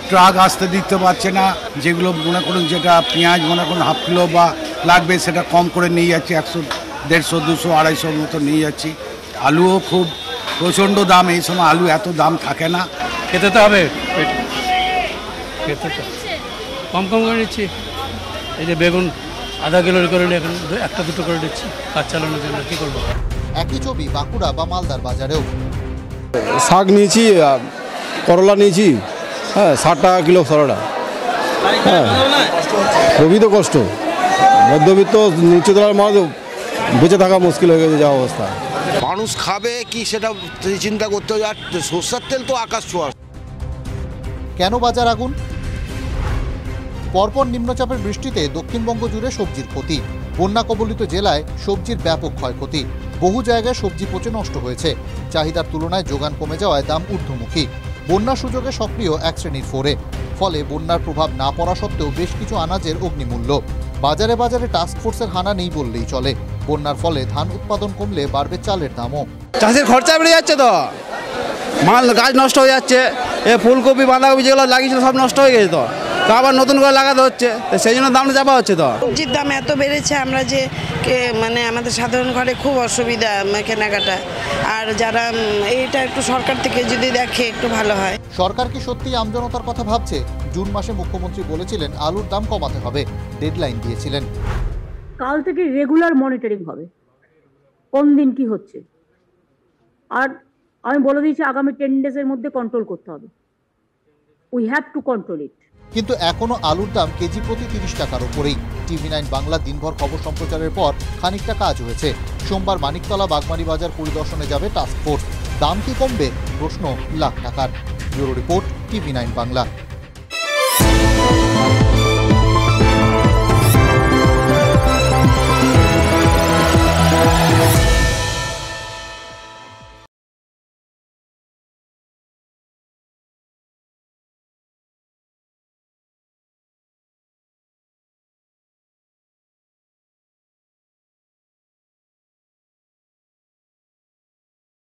ট্রাক আসতে দিতে পারছে না। যেগুলো মনে করুন যেটা পেঁয়াজ মনে করুন হাফ কিলো বা লাগবে সেটা কম করে নিয়ে যাচ্ছি, 100, 150, 200, 250 মতো নিয়ে যাচ্ছি। আলুও খুব প্রচণ্ড দাম, এই সময় আলু এত দাম থাকে না। খেতে তো হবে, খেতে তো কম করে নিচ্ছি। এই যে বেগুন আধা কিলো করে নিয়ে এখন 1-2 করে দিচ্ছি কাজ চালানোর জন্য। কী করবো? একই ছবি বাঁকুড়া বা মালদার বাজারেও। শাক নিয়েছি, করলা নিয়েছি, হ্যাঁ 60 টাকা কিলো করলা। হ্যাঁ খুবই তো কষ্ট, মধ্যবিত্ত নিচু তলার মানুষ বেঁচে থাকা মুশকিল হয়ে গেছে যা অবস্থা। মানুষ খাবে কি সেটা চিন্তা করতে হবে। আর সরষের তেল তো আকাশ ছোঁয়া। কেন বাজার আগুন? পরপর নিম্নচাপের বৃষ্টিতে দক্ষিণবঙ্গ জুড়ে সবজির ক্ষতি। বন্যা কবলিত জেলায় সবজির ব্যাপক ক্ষয়ক্ষতি। বহু জায়গায় সবজি পচে নষ্ট হয়েছে। চাহিদার তুলনায় যোগান কমে যাওয়ায় দাম ঊর্ধ্বমুখী। বন্যা সুযোগে সক্রিয় এক শ্রেণীর ফোরে। ফলে বন্যার প্রভাব না পড়া সত্ত্বেও বেশ কিছু আনাজের অগ্নিমূল্য। বাজারে বাজারে টাস্কফোর্সের হানা নেই বললেই চলে। বন্যার ফলে ধান উৎপাদন কমলে বাড়বে চালের দামও। চাষের খরচা বেড়ে যাচ্ছে, তো মাল গাছ নষ্ট হয়ে যাচ্ছে। ফুলকপি, বাঁধাকপি যেগুলো লাগিয়েছিল সব নষ্ট হয়ে গেছে, তো আবার নতুন করে লাগাতে হচ্ছে, সেই জন্য দামটা চাপা হচ্ছে। তো সবজির দাম এত বেড়েছে, আমরা যে মানে আমাদের সাধারণ ঘরে খুব অসুবিধা কেনাকাটা। আর যারা এইটা একটু সরকার থেকে যদি দেখে একটু ভালো হয়। সরকার কি সত্যি আমজনতার কথা ভাবছে? জুন মাসে মুখ্যমন্ত্রী বলেছিলেন আলুর দাম কমাতে হবে, ডেডলাইন দিয়েছিলেন। কাল থেকে রেগুলার মনিটরিং হবে, কোন দিন কি হচ্ছে। আর আমি বলে দিয়েছি আগামী 10 ডেজের মধ্যে কন্ট্রোল করতে হবে। We have to control it. কিন্তু এখনো আলুর দাম কেজি প্রতি 30 টাকার উপরেই। TV9 বাংলা দিনভর খবর সম্প্রচারের পর খানিকটা কাজ হয়েছে। সোমবার মানিকতলা বাগমারি বাজার পরিদর্শনে যাবে টাস্কফোর্স। দাম কি কমবে? প্রশ্ন লাখ টাকার। Bureau report, TV9 Bangla.